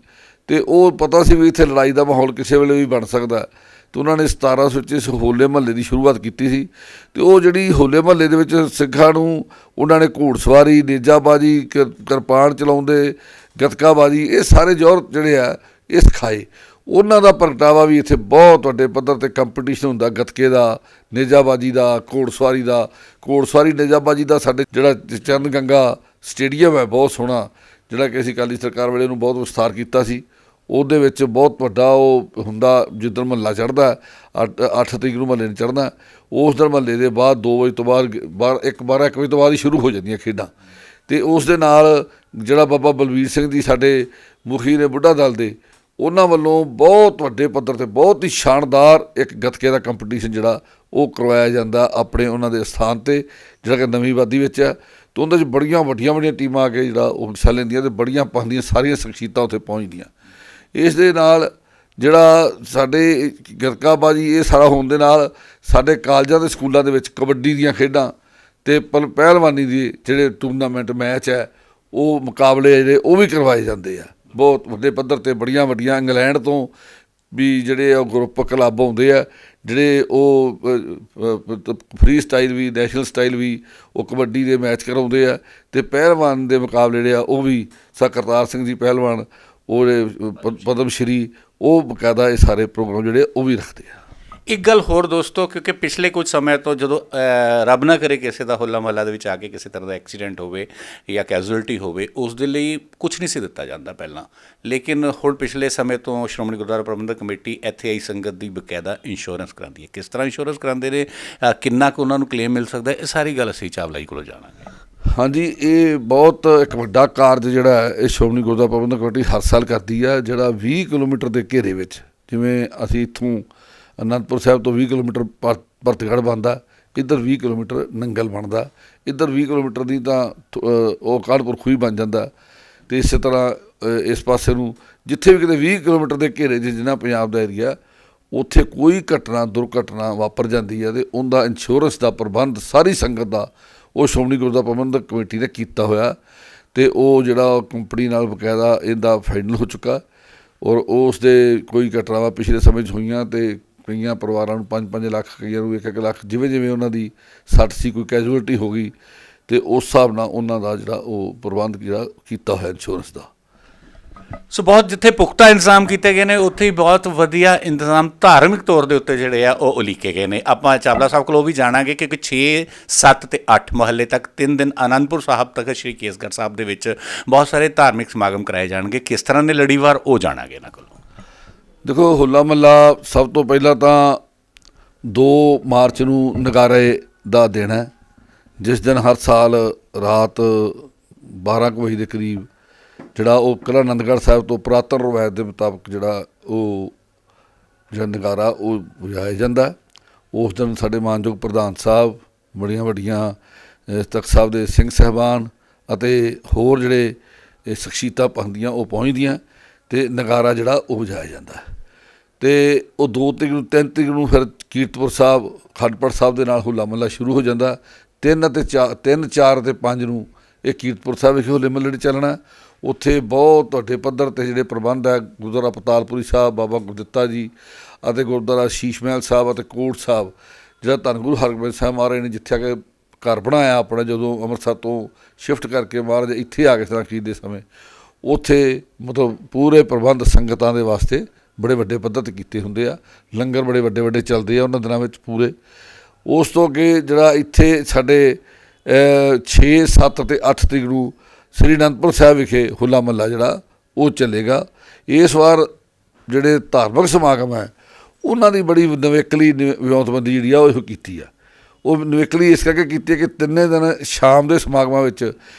ਅਤੇ ਉਹ ਪਤਾ ਸੀ ਵੀ ਇੱਥੇ ਲੜਾਈ ਦਾ ਮਾਹੌਲ ਕਿਸੇ ਵੇਲੇ ਵੀ ਬਣ ਸਕਦਾ, ਅਤੇ ਉਹਨਾਂ ਨੇ 1700 ਵਿੱਚ ਇਸ ਹੋਲੇ ਮਹੱਲੇ ਦੀ ਸ਼ੁਰੂਆਤ ਕੀਤੀ ਸੀ। ਅਤੇ ਉਹ ਜਿਹੜੀ ਹੋਲੇ ਮਹੱਲੇ ਦੇ ਵਿੱਚ ਸਿੱਖਾਂ ਨੂੰ ਉਹਨਾਂ ਨੇ ਘੋੜਸਵਾਰੀ, ਨੇਜਾਬਾਜੀ, ਕਿਰਪਾਨ ਚਲਾਉਂਦੇ, ਗੱਤਕਾਬਾਜੀ, ਇਹ ਸਾਰੇ ਜੌਹਰ ਜਿਹੜੇ ਆ ਇਹ ਸਿਖਾਏ। ਉਹਨਾਂ ਦਾ ਪ੍ਰਗਟਾਵਾ ਵੀ ਇੱਥੇ ਬਹੁਤ ਵੱਡੇ ਪੱਧਰ 'ਤੇ ਕੰਪੀਟੀਸ਼ਨ ਹੁੰਦਾ, ਗੱਤਕੇ ਦਾ, ਨੇਜਾਬਾਜੀ ਦਾ, ਘੋੜਸਵਾਰੀ ਨੇਜਾਬਾਜੀ ਦਾ। ਸਾਡੇ ਜਿਹੜਾ ਚਰਨ ਗੰਗਾ ਸਟੇਡੀਅਮ ਹੈ ਬਹੁਤ ਸੋਹਣਾ, ਜਿਹੜਾ ਕਿ ਅਸੀਂ ਅਕਾਲੀ ਸਰਕਾਰ ਵੇਲੇ ਨੂੰ ਬਹੁਤ ਵਿਸਥਾਰ ਕੀਤਾ ਸੀ, ਉਹਦੇ ਵਿੱਚ ਬਹੁਤ ਵੱਡਾ ਉਹ ਹੁੰਦਾ ਜਿੱਦਣ ਮਹੱਲਾ ਚੜ੍ਹਦਾ 8 ਤਰੀਕ ਨੂੰ ਮਹੱਲੇ ਨੂੰ ਚੜ੍ਹਨਾ, ਉਸ ਦਿਨ ਮਹੱਲੇ ਦੇ ਬਾਅਦ 2 ਵਜੇ ਤੋਂ ਬਾਅਦ 1 ਵਜੇ ਤੋਂ ਬਾਅਦ ਹੀ ਸ਼ੁਰੂ ਹੋ ਜਾਂਦੀਆਂ ਖੇਡਾਂ। ਅਤੇ ਉਸ ਦੇ ਨਾਲ ਜਿਹੜਾ ਬਾਬਾ ਬਲਵੀਰ ਸਿੰਘ ਜੀ ਸਾਡੇ ਮੁਖੀ ਨੇ ਬੁੱਢਾ ਦਲ ਦੇ, ਉਹਨਾਂ ਵੱਲੋਂ ਬਹੁਤ ਵੱਡੇ ਪੱਧਰ 'ਤੇ ਬਹੁਤ ਹੀ ਸ਼ਾਨਦਾਰ ਇੱਕ ਗੱਤਕੇ ਦਾ ਕੰਪੀਟੀਸ਼ਨ ਜਿਹੜਾ ਉਹ ਕਰਵਾਇਆ ਜਾਂਦਾ ਆਪਣੇ ਉਹਨਾਂ ਦੇ ਸਥਾਨ 'ਤੇ, ਜਿਹੜਾ ਕਿ ਨਵੀਂ ਆਬਾਦੀ ਵਿੱਚ ਹੈ। ਅਤੇ ਉਹਦੇ 'ਚ ਬੜੀਆਂ ਵੱਡੀਆਂ ਟੀਮਾਂ ਆ ਕੇ ਜਿਹੜਾ ਉਹ ਹਿੱਸਾ ਲੈਂਦੀਆਂ ਅਤੇ ਬੜੀਆਂ ਪਾਉਂਦੀਆਂ, ਸਾਰੀਆਂ ਸ਼ਖਸੀਅਤਾਂ ਉੱਥੇ ਪਹੁੰਚਦੀਆਂ। ਇਸ ਦੇ ਨਾਲ ਜਿਹੜਾ ਸਾਡੇ ਗੱਤਕਾਬਾਜੀ ਇਹ ਸਾਰਾ ਹੋਣ ਦੇ ਨਾਲ ਸਾਡੇ ਕਾਲਜਾਂ ਦੇ ਸਕੂਲਾਂ ਦੇ ਵਿੱਚ ਕਬੱਡੀ ਦੀਆਂ ਖੇਡਾਂ ਅਤੇ ਪਹਿਲਵਾਨੀ ਦੇ ਜਿਹੜੇ ਟੂਰਨਾਮੈਂਟ ਮੈਚ ਹੈ, ਉਹ ਮੁਕਾਬਲੇ ਜਿਹੜੇ ਉਹ ਵੀ ਕਰਵਾਏ ਜਾਂਦੇ ਆ ਬਹੁਤ ਵੱਡੇ ਪੱਧਰ 'ਤੇ। ਬੜੀਆਂ ਵੱਡੀਆਂ ਇੰਗਲੈਂਡ ਤੋਂ ਵੀ ਜਿਹੜੇ ਉਹ ਗਰੁੱਪ ਕਲੱਬ ਆਉਂਦੇ ਆ, ਜਿਹੜੇ ਉਹ ਫਰੀ ਸਟਾਈਲ ਵੀ ਨੈਸ਼ਨਲ ਸਟਾਈਲ ਵੀ ਉਹ ਕਬੱਡੀ ਦੇ ਮੈਚ ਕਰਾਉਂਦੇ ਆ। ਅਤੇ ਪਹਿਲਵਾਨ ਦੇ ਮੁਕਾਬਲੇ ਜਿਹੜੇ ਆ ਉਹ ਵੀ ਕਰਤਾਰ ਸਿੰਘ ਜੀ ਪਹਿਲਵਾਨ, ਉਹ ਪਦਮ ਸ਼੍ਰੀ, ਉਹ ਬਕਾਇਦਾ ਇਹ ਸਾਰੇ ਪ੍ਰੋਗਰਾਮ ਜਿਹੜੇ ਉਹ ਵੀ ਰੱਖਦੇ ਆ। ਇੱਕ ਗੱਲ ਹੋਰ ਦੋਸਤੋ, ਕਿਉਂਕਿ ਪਿਛਲੇ ਕੁਝ ਸਮੇਂ ਤੋਂ ਜਦੋਂ ਰੱਬ ਨਾ ਕਰੇ ਕਿਸੇ ਦਾ ਹੋਲਾ ਮਹੱਲਾ ਦੇ ਵਿੱਚ ਆ ਕੇ ਕਿਸੇ ਤਰ੍ਹਾਂ ਦਾ ਐਕਸੀਡੈਂਟ ਹੋਵੇ ਜਾਂ ਕੈਜੂਅਲਟੀ ਹੋਵੇ, ਉਸ ਦੇ ਲਈ ਕੁਝ ਨਹੀਂ ਸੀ ਦਿੱਤਾ ਜਾਂਦਾ ਪਹਿਲਾਂ, ਲੇਕਿਨ ਹੁਣ ਪਿਛਲੇ ਸਮੇਂ ਤੋਂ ਸ਼੍ਰੋਮਣੀ ਗੁਰਦੁਆਰਾ ਪ੍ਰਬੰਧਕ ਕਮੇਟੀ ਇੱਥੇ ਆਈ ਸੰਗਤ ਦੀ ਬਕਾਇਦਾ ਇੰਸ਼ੋਰੈਂਸ ਕਰਾਉਂਦੀ ਹੈ। ਕਿਸ ਤਰ੍ਹਾਂ ਇੰਸ਼ੋਰੈਂਸ ਕਰਾਉਂਦੇ ਨੇ, ਕਿੰਨਾ ਕੁ ਉਹਨਾਂ ਨੂੰ ਕਲੇਮ ਮਿਲ ਸਕਦਾ, ਇਹ ਸਾਰੀ ਗੱਲ ਅਸੀਂ ਚਾਵਲਾ ਜੀ ਕੋਲੋਂ ਜਾਣਾਂਗੇ। ਹਾਂਜੀ, ਇਹ ਬਹੁਤ ਇੱਕ ਵੱਡਾ ਕਾਰਜ ਜਿਹੜਾ ਹੈ ਇਹ ਸ਼੍ਰੋਮਣੀ ਗੁਰਦੁਆਰਾ ਪ੍ਰਬੰਧਕ ਕਮੇਟੀ ਹਰ ਸਾਲ ਕਰਦੀ ਆ, ਜਿਹੜਾ 20 ਕਿਲੋਮੀਟਰ ਦੇ ਘੇਰੇ ਵਿੱਚ, ਜਿਵੇਂ ਅਸੀਂ ਇੱਥੋਂ ਅਨੰਦਪੁਰ ਸਾਹਿਬ ਤੋਂ 20 ਕਿਲੋਮੀਟਰ ਭਰਤਗੜ੍ਹ ਬਣਦਾ, ਇੱਧਰ 20 ਕਿਲੋਮੀਟਰ ਨੰਗਲ ਬਣਦਾ, ਇੱਧਰ 20 ਕਿਲੋਮੀਟਰ ਦੀ ਤਾਂ ਉਹ ਕਾਨਪੁਰ ਖੂਹੀ ਬਣ ਜਾਂਦਾ। ਅਤੇ ਇਸੇ ਤਰ੍ਹਾਂ ਇਸ ਪਾਸੇ ਨੂੰ ਜਿੱਥੇ ਵੀ ਕਿਤੇ 20 ਕਿਲੋਮੀਟਰ ਦੇ ਘੇਰੇ 'ਚ ਜਿੰਨਾ ਪੰਜਾਬ ਦਾ ਏਰੀਆ, ਉੱਥੇ ਕੋਈ ਘਟਨਾ ਦੁਰਘਟਨਾ ਵਾਪਰ ਜਾਂਦੀ ਹੈ ਅਤੇ ਉਹਦਾ ਇੰਸ਼ੋਰੈਂਸ ਦਾ ਪ੍ਰਬੰਧ ਸਾਰੀ ਸੰਗਤ ਦਾ ਉਹ ਸ਼੍ਰੋਮਣੀ ਗੁਰਦੁਆਰਾ ਪ੍ਰਬੰਧਕ ਕਮੇਟੀ ਨੇ ਕੀਤਾ ਹੋਇਆ। ਅਤੇ ਉਹ ਜਿਹੜਾ ਕੰਪਨੀ ਨਾਲ ਬਕਾਇਦਾ ਇਹਦਾ ਫਾਈਨਲ ਹੋ ਚੁੱਕਾ, ਔਰ ਉਸ ਦੇ ਕੋਈ ਘਟਨਾਵਾਂ ਪਿਛਲੇ ਸਮੇਂ 'ਚ ਹੋਈਆਂ ਅਤੇ ਕਈਆਂ ਪਰਿਵਾਰਾਂ ਨੂੰ 5-5 ਲੱਖ, ਕਈਆਂ ਨੂੰ 1-1 ਲੱਖ, ਜਿਵੇਂ ਉਹਨਾਂ ਦੀ ਸੱਟ ਸੀ, ਕੋਈ ਕੈਜੂਅਲਟੀ ਹੋ ਗਈ, ਅਤੇ ਉਸ ਹਿਸਾਬ ਨਾਲ ਉਹਨਾਂ ਦਾ ਜਿਹੜਾ ਉਹ ਪ੍ਰਬੰਧ ਜਿਹੜਾ ਕੀਤਾ ਹੋਇਆ ਇੰਸ਼ੋਰੈਂਸ ਦਾ। ਸੋ ਬਹੁਤ ਜਿੱਥੇ ਪੁਖਤਾ ਇੰਤਜ਼ਾਮ ਕੀਤੇ ਗਏ ਨੇ, ਉੱਥੇ ਹੀ ਬਹੁਤ ਵਧੀਆ ਇੰਤਜ਼ਾਮ ਧਾਰਮਿਕ ਤੌਰ ਦੇ ਉੱਤੇ ਜਿਹੜੇ ਆ ਉਹ ਉਲੀਕੇ ਗਏ ਨੇ। ਆਪਾਂ ਚਾਵਲਾ ਸਾਹਿਬ ਕੋਲ ਉਹ ਵੀ ਜਾਣਾਂਗੇ, ਕਿਉਂਕਿ 6, 7 ਅਤੇ 8 ਮਹੱਲੇ ਤੱਕ 3 ਦਿਨ ਅਨੰਦਪੁਰ ਸਾਹਿਬ ਤੱਕ ਸ਼੍ਰੀ ਕੇਸਗੜ੍ਹ ਸਾਹਿਬ ਦੇ ਵਿੱਚ ਬਹੁਤ ਸਾਰੇ ਧਾਰਮਿਕ ਸਮਾਗਮ ਕਰਾਏ ਜਾਣਗੇ। ਕਿਸ ਤਰ੍ਹਾਂ ਦੇ ਲੜੀਵਾਰ ਉਹ ਜਾਣਾਂਗੇ ਇਹਨਾਂ ਕੋਲੋਂ। ਦੇਖੋ, ਹੋਲਾ ਮਹੱਲਾ ਸਭ ਤੋਂ ਪਹਿਲਾਂ ਤਾਂ 2 ਮਾਰਚ ਨੂੰ ਨਗਾਰੇ ਦਾ ਦਿਨ ਹੈ, ਜਿਸ ਦਿਨ ਹਰ ਸਾਲ ਰਾਤ 12 ਕੁ ਵਜੇ ਦੇ ਕਰੀਬ ਜਿਹੜਾ ਉਹ ਕਿਲ੍ਹਾ ਆਨੰਦਗੜ੍ਹ ਸਾਹਿਬ ਤੋਂ ਪੁਰਾਤਨ ਰਵਾਇਤ ਦੇ ਮੁਤਾਬਕ ਜਿਹੜਾ ਨਗਾਰਾ ਉਹ ਵਜਾਇਆ ਜਾਂਦਾ। ਉਸ ਦਿਨ ਸਾਡੇ ਮਾਨਯੋਗ ਪ੍ਰਧਾਨ ਸਾਹਿਬ, ਬੜੀਆਂ ਵੱਡੀਆਂ ਤਖ਼ਤ ਸਾਹਿਬ ਦੇ ਸਿੰਘ ਸਾਹਿਬਾਨ ਅਤੇ ਹੋਰ ਜਿਹੜੇ ਸ਼ਖਸੀਅਤਾਂ ਪਾਉਂਦੀਆਂ ਉਹ ਪਹੁੰਚਦੀਆਂ, ਅਤੇ ਨਗਾਰਾ ਜਿਹੜਾ ਉਹ ਵਜਾਇਆ ਜਾਂਦਾ। ਅਤੇ ਉਹ 2 ਤਰੀਕ ਨੂੰ 3 ਤਰੀਕ ਨੂੰ ਫਿਰ ਕੀਰਤਪੁਰ ਸਾਹਿਬ, ਖਡਪੜ ਸਾਹਿਬ ਦੇ ਨਾਲ ਹੋਲਾ ਮਹੱਲਾ ਸ਼ੁਰੂ ਹੋ ਜਾਂਦਾ। 3, 4 ਅਤੇ 5 ਨੂੰ ਇਹ ਕੀਰਤਪੁਰ ਸਾਹਿਬ ਵਿਖੇ ਹੋਲੇ ਮਹੱਲੇ ਚੱਲਣਾ। ਉੱਥੇ ਬਹੁਤ ਵੱਡੇ ਪੱਧਰ 'ਤੇ ਜਿਹੜੇ ਪ੍ਰਬੰਧ ਹੈ, ਗੁਰਦੁਆਰਾ ਪਤਾਲਪੁਰੀ ਸਾਹਿਬ, ਬਾਬਾ ਗੁਰਦਿੱਤਾ ਜੀ ਅਤੇ ਗੁਰਦੁਆਰਾ ਸ਼ੀਸ਼ ਮਹਿਲ ਸਾਹਿਬ ਅਤੇ ਕੋਟ ਸਾਹਿਬ, ਜਿਹੜਾ ਧੰਨ ਗੁਰੂ ਹਰਗੋਬਿੰਦ ਸਾਹਿਬ ਮਹਾਰਾਜ ਨੇ ਜਿੱਥੇ ਆ ਕੇ ਘਰ ਬਣਾਇਆ ਆਪਣਾ, ਜਦੋਂ ਅੰਮ੍ਰਿਤਸਰ ਤੋਂ ਸ਼ਿਫਟ ਕਰਕੇ ਮਹਾਰਾਜ ਇੱਥੇ ਆ ਕੇ ਸਰਾਖੀ ਦੇ ਸਮੇਂ, ਉੱਥੇ ਮਤਲਬ ਪੂਰੇ ਪ੍ਰਬੰਧ ਸੰਗਤਾਂ ਦੇ ਵਾਸਤੇ ਬੜੇ ਵੱਡੇ ਪੱਧਰ 'ਤੇ ਕੀਤੇ ਹੁੰਦੇ ਆ। ਲੰਗਰ ਬੜੇ ਵੱਡੇ ਚੱਲਦੇ ਆ ਉਹਨਾਂ ਦਿਨਾਂ ਵਿੱਚ ਪੂਰੇ। ਉਸ ਤੋਂ ਅੱਗੇ ਜਿਹੜਾ ਇੱਥੇ ਸਾਡੇ 6, 7 ਅਤੇ 8 ਤਰੀਕ ਨੂੰ ਸ੍ਰੀ ਅਨੰਦਪੁਰ ਸਾਹਿਬ ਵਿਖੇ ਹੋਲਾ ਮਹੱਲਾ ਜਿਹੜਾ ਉਹ ਚੱਲੇਗਾ। ਇਸ ਵਾਰ ਜਿਹੜੇ ਧਾਰਮਿਕ ਸਮਾਗਮ ਹੈ ਉਹਨਾਂ ਦੀ ਬੜੀ ਨਵੇਕਲੀ ਵਿਉਂਤਬੰਦੀ ਜਿਹੜੀ ਆ ਉਹ ਕੀਤੀ ਆ। ਉਹ ਨਵੇਕਲੀ ਇਸ ਕਰਕੇ ਕੀਤੀ ਹੈ ਕਿ 3 ਦਿਨ ਸ਼ਾਮ ਦੇ ਸਮਾਗਮਾਂ ਵਿੱਚ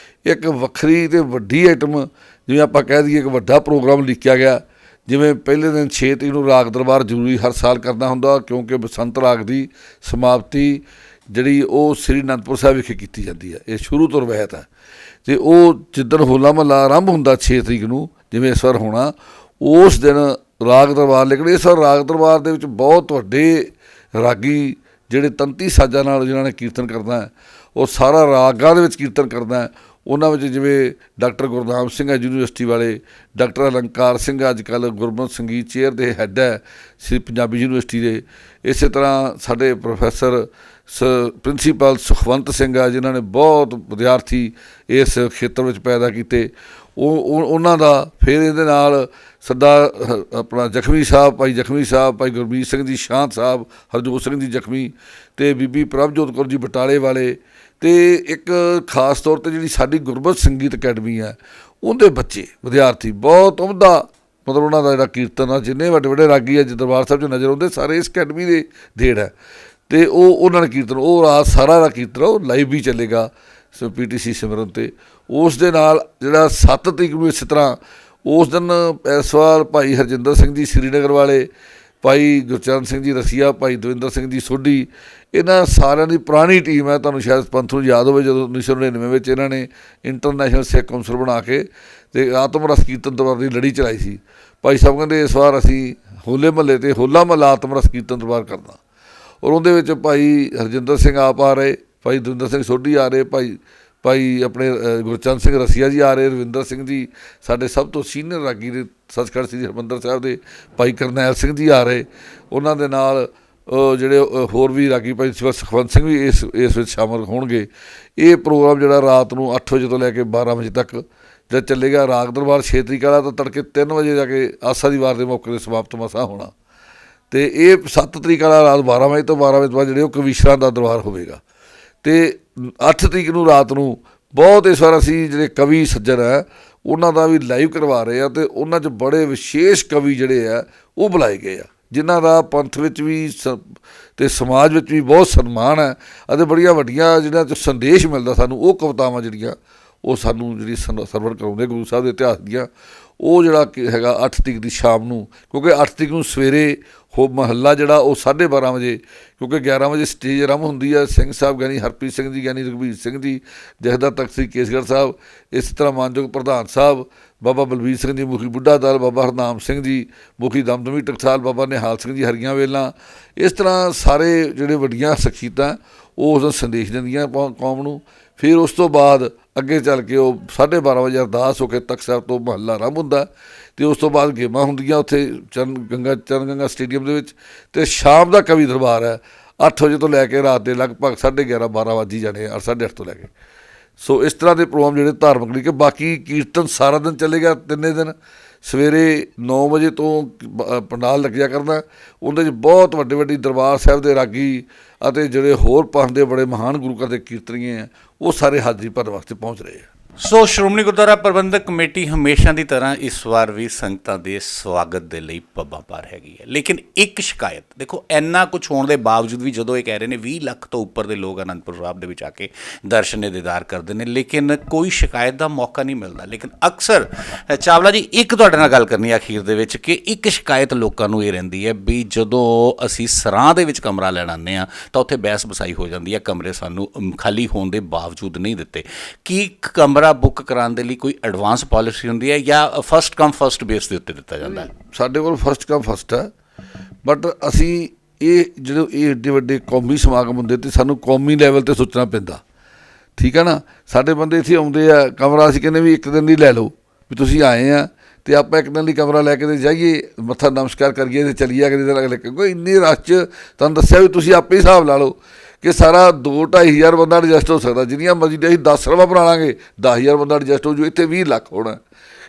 ਇੱਕ ਵੱਖਰੀ ਅਤੇ ਵੱਡੀ ਆਈਟਮ, ਜਿਵੇਂ ਆਪਾਂ ਕਹਿ ਦਈਏ ਇੱਕ ਵੱਡਾ ਪ੍ਰੋਗਰਾਮ ਲਿਖਿਆ ਗਿਆ। ਜਿਵੇਂ ਪਹਿਲੇ ਦਿਨ 6 ਤਰੀਕ ਨੂੰ ਰਾਗ ਦਰਬਾਰ ਜ਼ਰੂਰੀ ਹਰ ਸਾਲ ਕਰਨਾ ਹੁੰਦਾ, ਕਿਉਂਕਿ ਬਸੰਤ ਰਾਗ ਦੀ ਸਮਾਪਤੀ ਜਿਹੜੀ ਉਹ ਸ੍ਰੀ ਅਨੰਦਪੁਰ ਸਾਹਿਬ ਵਿਖੇ ਕੀਤੀ ਜਾਂਦੀ ਹੈ, ਇਹ ਸ਼ੁਰੂ ਤੋਂ ਰਵਾਇਤ ਹੈ। ਅਤੇ ਉਹ ਜਿੱਦਣ ਹੋਲਾ ਮਹੱਲਾ ਆਰੰਭ ਹੁੰਦਾ 6 ਤਰੀਕ ਨੂੰ, ਜਿਵੇਂ ਇਸ ਵਾਰ ਹੋਣਾ, ਉਸ ਦਿਨ ਰਾਗ ਦਰਬਾਰ। ਲੇਕਿਨ ਇਸ ਵਾਰ ਰਾਗ ਦਰਬਾਰ ਦੇ ਵਿੱਚ ਬਹੁਤ ਵੱਡੇ ਰਾਗੀ ਜਿਹੜੇ ਤੰਤੀ ਸਾਜ਼ਾਂ ਨਾਲ ਜਿਨ੍ਹਾਂ ਨੇ ਕੀਰਤਨ ਕਰਨਾ ਹੈ, ਉਹ ਸਾਰਾ ਰਾਗਾਂ ਦੇ ਵਿੱਚ ਕੀਰਤਨ ਕਰਨਾ ਹੈ। ਉਹਨਾਂ ਵਿੱਚ ਜਿਵੇਂ ਡਾਕਟਰ ਗੁਰਨਾਮ ਸਿੰਘ ਹੈ ਯੂਨੀਵਰਸਿਟੀ ਵਾਲੇ, ਡਾਕਟਰ ਅਲੰਕਾਰ ਸਿੰਘ ਅੱਜ ਕੱਲ੍ਹ ਗੁਰਮਤਿ ਸੰਗੀਤ ਚੇਅਰ ਦੇ ਹੈੱਡ ਹੈ ਸ੍ਰੀ ਪੰਜਾਬੀ ਯੂਨੀਵਰਸਿਟੀ ਦੇ। ਇਸੇ ਤਰ੍ਹਾਂ ਸਾਡੇ ਪ੍ਰੋਫੈਸਰ ਪ੍ਰਿੰਸੀਪਲ ਸੁਖਵੰਤ ਸਿੰਘ ਆ, ਜਿਨ੍ਹਾਂ ਨੇ ਬਹੁਤ ਵਿਦਿਆਰਥੀ ਇਸ ਖੇਤਰ ਵਿੱਚ ਪੈਦਾ ਕੀਤੇ, ਉਹਨਾਂ ਦਾ। ਫਿਰ ਇਹਦੇ ਨਾਲ ਸਰਦਾਰ ਆਪਣਾ ਜ਼ਖਮੀ ਸਾਹਿਬ, ਭਾਈ ਜ਼ਖਮੀ ਸਾਹਿਬ, ਭਾਈ ਗੁਰਮੀਤ ਸਿੰਘ ਜੀ ਸ਼ਾਂਤ ਸਾਹਿਬ, ਹਰਜੋਤ ਸਿੰਘ ਜੀ ਜ਼ਖਮੀ, ਅਤੇ ਬੀਬੀ ਪ੍ਰਭਜੋਤ ਕੌਰ ਜੀ ਬਟਾਲੇ ਵਾਲੇ। ਅਤੇ ਇੱਕ ਖਾਸ ਤੌਰ 'ਤੇ ਜਿਹੜੀ ਸਾਡੀ ਗੁਰਮਤਿ ਸੰਗੀਤ ਅਕੈਡਮੀ ਹੈ, ਉਹਦੇ ਬੱਚੇ ਵਿਦਿਆਰਥੀ ਬਹੁਤ ਉਮਦਾ, ਮਤਲਬ ਉਹਨਾਂ ਦਾ ਜਿਹੜਾ ਕੀਰਤਨ ਆ, ਜਿੰਨੇ ਵੱਡੇ ਰਾਗੀ ਅੱਜ ਦਰਬਾਰ ਸਾਹਿਬ 'ਚ ਨਜ਼ਰ ਆਉਂਦੇ, ਸਾਰੇ ਇਸ ਅਕੈਡਮੀ ਦੇ ਦੇਣ ਹੈ। ਅਤੇ ਉਹਨਾਂ ਨੇ ਕੀਰਤਨ, ਉਹ ਰਾਤ ਸਾਰਾ ਦਾ ਕੀਰਤਨ ਉਹ ਲਾਈਵ ਵੀ ਚੱਲੇਗਾ PTC ਸਿਮਰਨ 'ਤੇ। ਉਸ ਦੇ ਨਾਲ ਜਿਹੜਾ 7 ਤਰੀਕ ਨੂੰ ਇਸੇ ਤਰ੍ਹਾਂ ਉਸ ਦਿਨ ਇਸ ਵਾਰ ਭਾਈ ਹਰਜਿੰਦਰ ਸਿੰਘ ਜੀ ਸ੍ਰੀਨਗਰ ਵਾਲੇ, ਭਾਈ ਗੁਰਚਰਨ ਸਿੰਘ ਜੀ ਰਸੀਆ, ਭਾਈ ਦਵਿੰਦਰ ਸਿੰਘ ਜੀ ਸੋਢੀ, ਇਹਨਾਂ ਸਾਰਿਆਂ ਦੀ ਪੁਰਾਣੀ ਟੀਮ ਹੈ। ਤੁਹਾਨੂੰ ਸ਼ਾਇਦ ਪੰਥ ਨੂੰ ਯਾਦ ਹੋਵੇ ਜਦੋਂ 1999 ਵਿੱਚ ਇਹਨਾਂ ਨੇ ਇੰਟਰਨੈਸ਼ਨਲ ਸਿੱਖ ਕੌਂਸਲ ਬਣਾ ਕੇ ਅਤੇ ਆਤਮ ਰਸ ਕੀਰਤਨ ਦਰਬਾਰ ਦੀ ਲੜੀ ਚਲਾਈ ਸੀ। ਭਾਈ ਸਾਹਿਬ ਕਹਿੰਦੇ ਇਸ ਵਾਰ ਅਸੀਂ ਹੋਲੇ ਮਹੱਲੇ 'ਤੇ ਹੋਲਾ ਮਹੱਲਾ ਆਤਮ ਰਸ ਕੀਰਤਨ ਦਰਬਾਰ ਕਰਨਾ, ਔਰ ਉਹਦੇ ਵਿੱਚ ਭਾਈ ਹਰਜਿੰਦਰ ਸਿੰਘ ਆਪ ਆ ਰਹੇ, ਭਾਈ ਦਵਿੰਦਰ ਸਿੰਘ ਸੋਢੀ ਆ ਰਹੇ, ਭਾਈ ਆਪਣੇ ਗੁਰਚਰਨ ਸਿੰਘ ਰਸੀਆ ਜੀ ਆ ਰਹੇ, ਰਵਿੰਦਰ ਸਿੰਘ ਜੀ ਸਾਡੇ ਸਭ ਤੋਂ ਸੀਨੀਅਰ ਰਾਗੀ ਦੇ ਸੱਚਖੰਡ ਸ੍ਰੀ ਹਰਿਮੰਦਰ ਸਾਹਿਬ ਦੇ, ਭਾਈ ਕਰਨੈਲ ਸਿੰਘ ਜੀ ਆ ਰਹੇ, ਉਹਨਾਂ ਦੇ ਨਾਲ ਜਿਹੜੇ ਹੋਰ ਵੀ ਰਾਗੀ ਭਾਈ ਸੁਖਵੰਤ ਸਿੰਘ ਵੀ ਇਸ ਵਿੱਚ ਸ਼ਾਮਲ ਹੋਣਗੇ। ਇਹ ਪ੍ਰੋਗਰਾਮ ਜਿਹੜਾ ਰਾਤ ਨੂੰ 8 ਵਜੇ ਤੋਂ ਲੈ ਕੇ 12 ਵਜੇ ਤੱਕ ਜਦ ਚੱਲੇਗਾ। ਰਾਗ ਦਰਬਾਰ 6 ਤਰੀਕ ਵਾਲਾ ਤਾਂ ਤੜਕੇ 3 ਵਜੇ ਜਾ ਕੇ ਆਸਾ ਦੀ ਵਾਰ ਦੇ ਮੌਕੇ 'ਤੇ ਸਮਾਪਤ ਮਸਾ ਹੋਣਾ, ਅਤੇ ਇਹ 7 ਤਰੀਕ ਵਾਲਾ ਰਾਤ 12 ਵਜੇ ਤੋਂ 12 ਵਜੇ ਤੋਂ ਬਾਅਦ ਜਿਹੜੇ ਉਹ ਕਵੀਸ਼ਰਾਂ ਦਾ ਦਰਬਾਰ ਹੋਵੇਗਾ। ਅਤੇ 8 ਤਰੀਕ ਨੂੰ ਰਾਤ ਨੂੰ ਬਹੁਤ ਇਸ ਵਾਰ ਅਸੀਂ ਜਿਹੜੇ ਕਵੀ ਸੱਜਣ ਹੈ ਉਹਨਾਂ ਦਾ ਵੀ ਲਾਈਵ ਕਰਵਾ ਰਹੇ ਆ, ਅਤੇ ਉਹਨਾਂ 'ਚ ਬੜੇ ਵਿਸ਼ੇਸ਼ ਕਵੀ ਜਿਹੜੇ ਆ ਉਹ ਬੁਲਾਏ ਗਏ ਆ, ਜਿਨ੍ਹਾਂ ਦਾ ਪੰਥ ਵਿੱਚ ਵੀ ਅਤੇ ਸਮਾਜ ਵਿੱਚ ਵੀ ਬਹੁਤ ਸਨਮਾਨ ਹੈ, ਅਤੇ ਬੜੀਆਂ ਵੱਡੀਆਂ ਜਿਹਨਾਂ 'ਚ ਸੰਦੇਸ਼ ਮਿਲਦਾ ਸਾਨੂੰ। ਉਹ ਕਵਿਤਾਵਾਂ ਜਿਹੜੀਆਂ ਉਹ ਸਾਨੂੰ ਜਿਹੜੀ ਸਰਵਣ ਕਰਾਉਂਦੇ ਗੁਰੂ ਸਾਹਿਬ ਦੇ ਇਤਿਹਾਸ ਦੀਆਂ, ਉਹ ਜਿਹੜਾ ਹੈਗਾ 8 ਤਰੀਕ ਦੀ ਸ਼ਾਮ ਨੂੰ, ਕਿਉਂਕਿ 8 ਤਰੀਕ ਨੂੰ ਸਵੇਰੇ ਮਹੱਲਾ ਜਿਹੜਾ ਉਹ 12:30 ਵਜੇ, ਕਿਉਂਕਿ 11 ਵਜੇ ਸਟੇਜ ਆਰੰਭ ਹੁੰਦੀ ਹੈ। ਸਿੰਘ ਸਾਹਿਬ ਗਿਆਨੀ ਹਰਪ੍ਰੀਤ ਸਿੰਘ ਜੀ, ਗਿਆਨੀ ਰਘਬੀਰ ਸਿੰਘ ਜੀ, ਜਥੇਦਾਰ ਤਖਤ ਸ੍ਰੀ ਕੇਸਗੜ੍ਹ ਸਾਹਿਬ, ਇਸ ਤਰ੍ਹਾਂ ਮਾਨਯੋਗ ਪ੍ਰਧਾਨ ਸਾਹਿਬ ਬਾਬਾ ਬਲਬੀਰ ਸਿੰਘ ਜੀ ਮੁਖੀ ਬੁੱਢਾ ਦਲ, ਬਾਬਾ ਹਰਨਾਮ ਸਿੰਘ ਜੀ ਮੁਖੀ ਦਮਦਮੀ ਟਕਸਾਲ, ਬਾਬਾ ਨਿਹਾਲ ਸਿੰਘ ਜੀ ਹਰੀਆਂ ਵੇਲਾਂ, ਇਸ ਤਰ੍ਹਾਂ ਸਾਰੇ ਜਿਹੜੇ ਵੱਡੀਆਂ ਸ਼ਖਸੀਅਤਾਂ ਉਹ ਉਸ ਸੰਦੇਸ਼ ਦਿੰਦੀਆਂ ਕੌਮ ਨੂੰ। ਫਿਰ ਉਸ ਤੋਂ ਬਾਅਦ ਅੱਗੇ ਚੱਲ ਕੇ ਉਹ 12:30 ਵਜੇ ਅਰਦਾਸ ਹੋ ਕੇ ਤਖਤ ਸਾਹਿਬ ਤੋਂ ਮਹੱਲਾ ਆਰੰਭ ਹੁੰਦਾ, ਅਤੇ ਉਸ ਤੋਂ ਬਾਅਦ ਗੇਮਾਂ ਹੁੰਦੀਆਂ ਉੱਥੇ ਚਰਨ ਗੰਗਾ ਸਟੇਡੀਅਮ ਦੇ ਵਿੱਚ, ਅਤੇ ਸ਼ਾਮ ਦਾ ਕਵੀ ਦਰਬਾਰ ਹੈ 8 ਵਜੇ ਤੋਂ ਲੈ ਕੇ ਰਾਤ ਦੇ ਲਗਭਗ 11:30 12 ਵੱਜ ਹੀ ਜਾਣੇ, 8:30 ਤੋਂ ਲੈ ਕੇ। ਸੋ ਇਸ ਤਰ੍ਹਾਂ ਦੇ ਪ੍ਰੋਗਰਾਮ ਜਿਹੜੇ ਧਾਰਮਿਕ ਲਈ ਕਿ ਬਾਕੀ ਕੀਰਤਨ ਸਾਰਾ ਦਿਨ ਚੱਲੇਗਾ, 3 ਦਿਨ। ਸਵੇਰੇ 9 ਵਜੇ ਤੋਂ ਪੰਡਾਲ ਲੱਗਿਆ ਕਰਨਾ, ਉਹਦੇ 'ਚ ਬਹੁਤ ਵੱਡੇ ਦਰਬਾਰ ਸਾਹਿਬ ਦੇ ਰਾਗੀ ਅਤੇ ਜਿਹੜੇ ਹੋਰ ਪੰਥ ਦੇ ਬੜੇ ਮਹਾਨ ਗੁਰੂ ਘਰ ਦੇ ਕੀਰਤਨੀਏ ਆ, ਉਹ ਸਾਰੇ ਹਾਜ਼ਰੀ ਭਰਨ ਵਾਸਤੇ ਪਹੁੰਚ ਰਹੇ ਆ। ਸੋ ਸ਼੍ਰੋਮਣੀ ਗੁਰਦੁਆਰਾ ਪ੍ਰਬੰਧਕ ਕਮੇਟੀ ਹਮੇਸ਼ਾ ਦੀ ਤਰ੍ਹਾਂ ਇਸ ਵਾਰ ਵੀ ਸੰਗਤਾਂ ਦੇ ਸਵਾਗਤ ਦੇ ਲਈ ਪੱਬਾਂ ਭਾਰ ਹੈਗੀ ਹੈ। ਲੇਕਿਨ ਇੱਕ ਸ਼ਿਕਾਇਤ, ਦੇਖੋ ਇੰਨਾ ਕੁਝ ਹੋਣ ਦੇ ਬਾਵਜੂਦ ਵੀ ਜਦੋਂ ਇਹ ਕਹਿ ਰਹੇ ਨੇ 20 ਲੱਖ ਤੋਂ ਉੱਪਰ ਦੇ ਲੋਕ ਅਨੰਦਪੁਰ ਸਾਹਿਬ ਦੇ ਵਿੱਚ ਆ ਕੇ ਦਰਸ਼ਨ ਦੀਦਾਰ ਕਰਦੇ ਨੇ, ਲੇਕਿਨ ਕੋਈ ਸ਼ਿਕਾਇਤ ਦਾ ਮੌਕਾ ਨਹੀਂ ਮਿਲਦਾ। ਲੇਕਿਨ ਅਕਸਰ ਚਾਵਲਾ ਜੀ, ਇੱਕ ਤੁਹਾਡੇ ਨਾਲ ਗੱਲ ਕਰਨੀ ਹੈ ਅਖੀਰ ਦੇ ਵਿੱਚ, ਕਿ ਇੱਕ ਸ਼ਿਕਾਇਤ ਲੋਕਾਂ ਨੂੰ ਇਹ ਰਹਿੰਦੀ ਹੈ ਵੀ ਜਦੋਂ ਅਸੀਂ ਸਰਾਂ ਦੇ ਵਿੱਚ ਕਮਰਾ ਲੈਣ ਆਉਂਦੇ ਹਾਂ ਤਾਂ ਉੱਥੇ ਬਹਿਸ ਬਸਾਈ ਹੋ ਜਾਂਦੀ ਹੈ, ਕਮਰੇ ਸਾਨੂੰ ਖਾਲੀ ਹੋਣ ਦੇ ਬਾਵਜੂਦ ਨਹੀਂ ਦਿੱਤੇ। ਕੀ ਕਮਰਾ ਬੁੱਕ ਕਰਾਉਣ ਦੇ ਲਈ ਕੋਈ ਐਡਵਾਂਸ ਪਾਲਿਸੀ ਹੁੰਦੀ ਹੈ ਜਾਂ ਫਸਟ ਕਮ ਫਸਟ ਬੇਸ ਦੇ ਉੱਤੇ ਦਿੱਤਾ ਜਾਂਦਾ ਹੈ? ਸਾਡੇ ਕੋਲ ਫਸਟ ਕਮ ਫਸਟ ਹੈ, ਬਟ ਅਸੀਂ ਇਹ ਜਿਹੜੇ ਇਹ ਏਡੇ ਵੱਡੇ ਕੌਮੀ ਸਮਾਗਮ ਹੁੰਦੇ ਅਤੇ ਸਾਨੂੰ ਕੌਮੀ ਲੈਵਲ 'ਤੇ ਸੋਚਣਾ ਪੈਂਦਾ, ਠੀਕ ਹੈ ਨਾ। ਸਾਡੇ ਬੰਦੇ ਇੱਥੇ ਆਉਂਦੇ ਆ, ਕਮਰਾ ਅਸੀਂ ਕਹਿੰਦੇ ਵੀ ਇੱਕ ਦਿਨ ਦੀ ਲੈ ਲਓ, ਵੀ ਤੁਸੀਂ ਆਏ ਆ ਅਤੇ ਆਪਾਂ ਇੱਕ ਦਿਨ ਲਈ ਕਮਰਾ ਲੈ ਕੇ ਤੇ ਜਾਈਏ, ਮੱਥਾ ਨਮਸਕਾਰ ਕਰੀਏ ਅਤੇ ਚਲੀਏ ਅਗਲੇ ਦਿਨ ਅਗਲੇ, ਕਿਉਂਕਿ ਇੰਨੀ ਰਸ਼ 'ਚ ਤੁਹਾਨੂੰ ਦੱਸਿਆ ਵੀ ਤੁਸੀਂ ਆਪੇ ਹਿਸਾਬ ਲਾ ਲਓ ਕਿ ਸਾਰਾ 2-2.5 ਹਜ਼ਾਰ ਬੰਦਾ ਐਡਜਸਟ ਹੋ ਸਕਦਾ। ਜਿੰਨੀਆਂ ਮਰਜ਼ੀ ਅਸੀਂ 10 ਸੜਕਾਂ ਬਣਾ ਲਾਂਗੇ, 10,000 ਬੰਦਾ ਐਡਜਸਟ ਹੋ ਜੂ, ਇੱਥੇ 20 ਲੱਖ ਹੋਣਾ।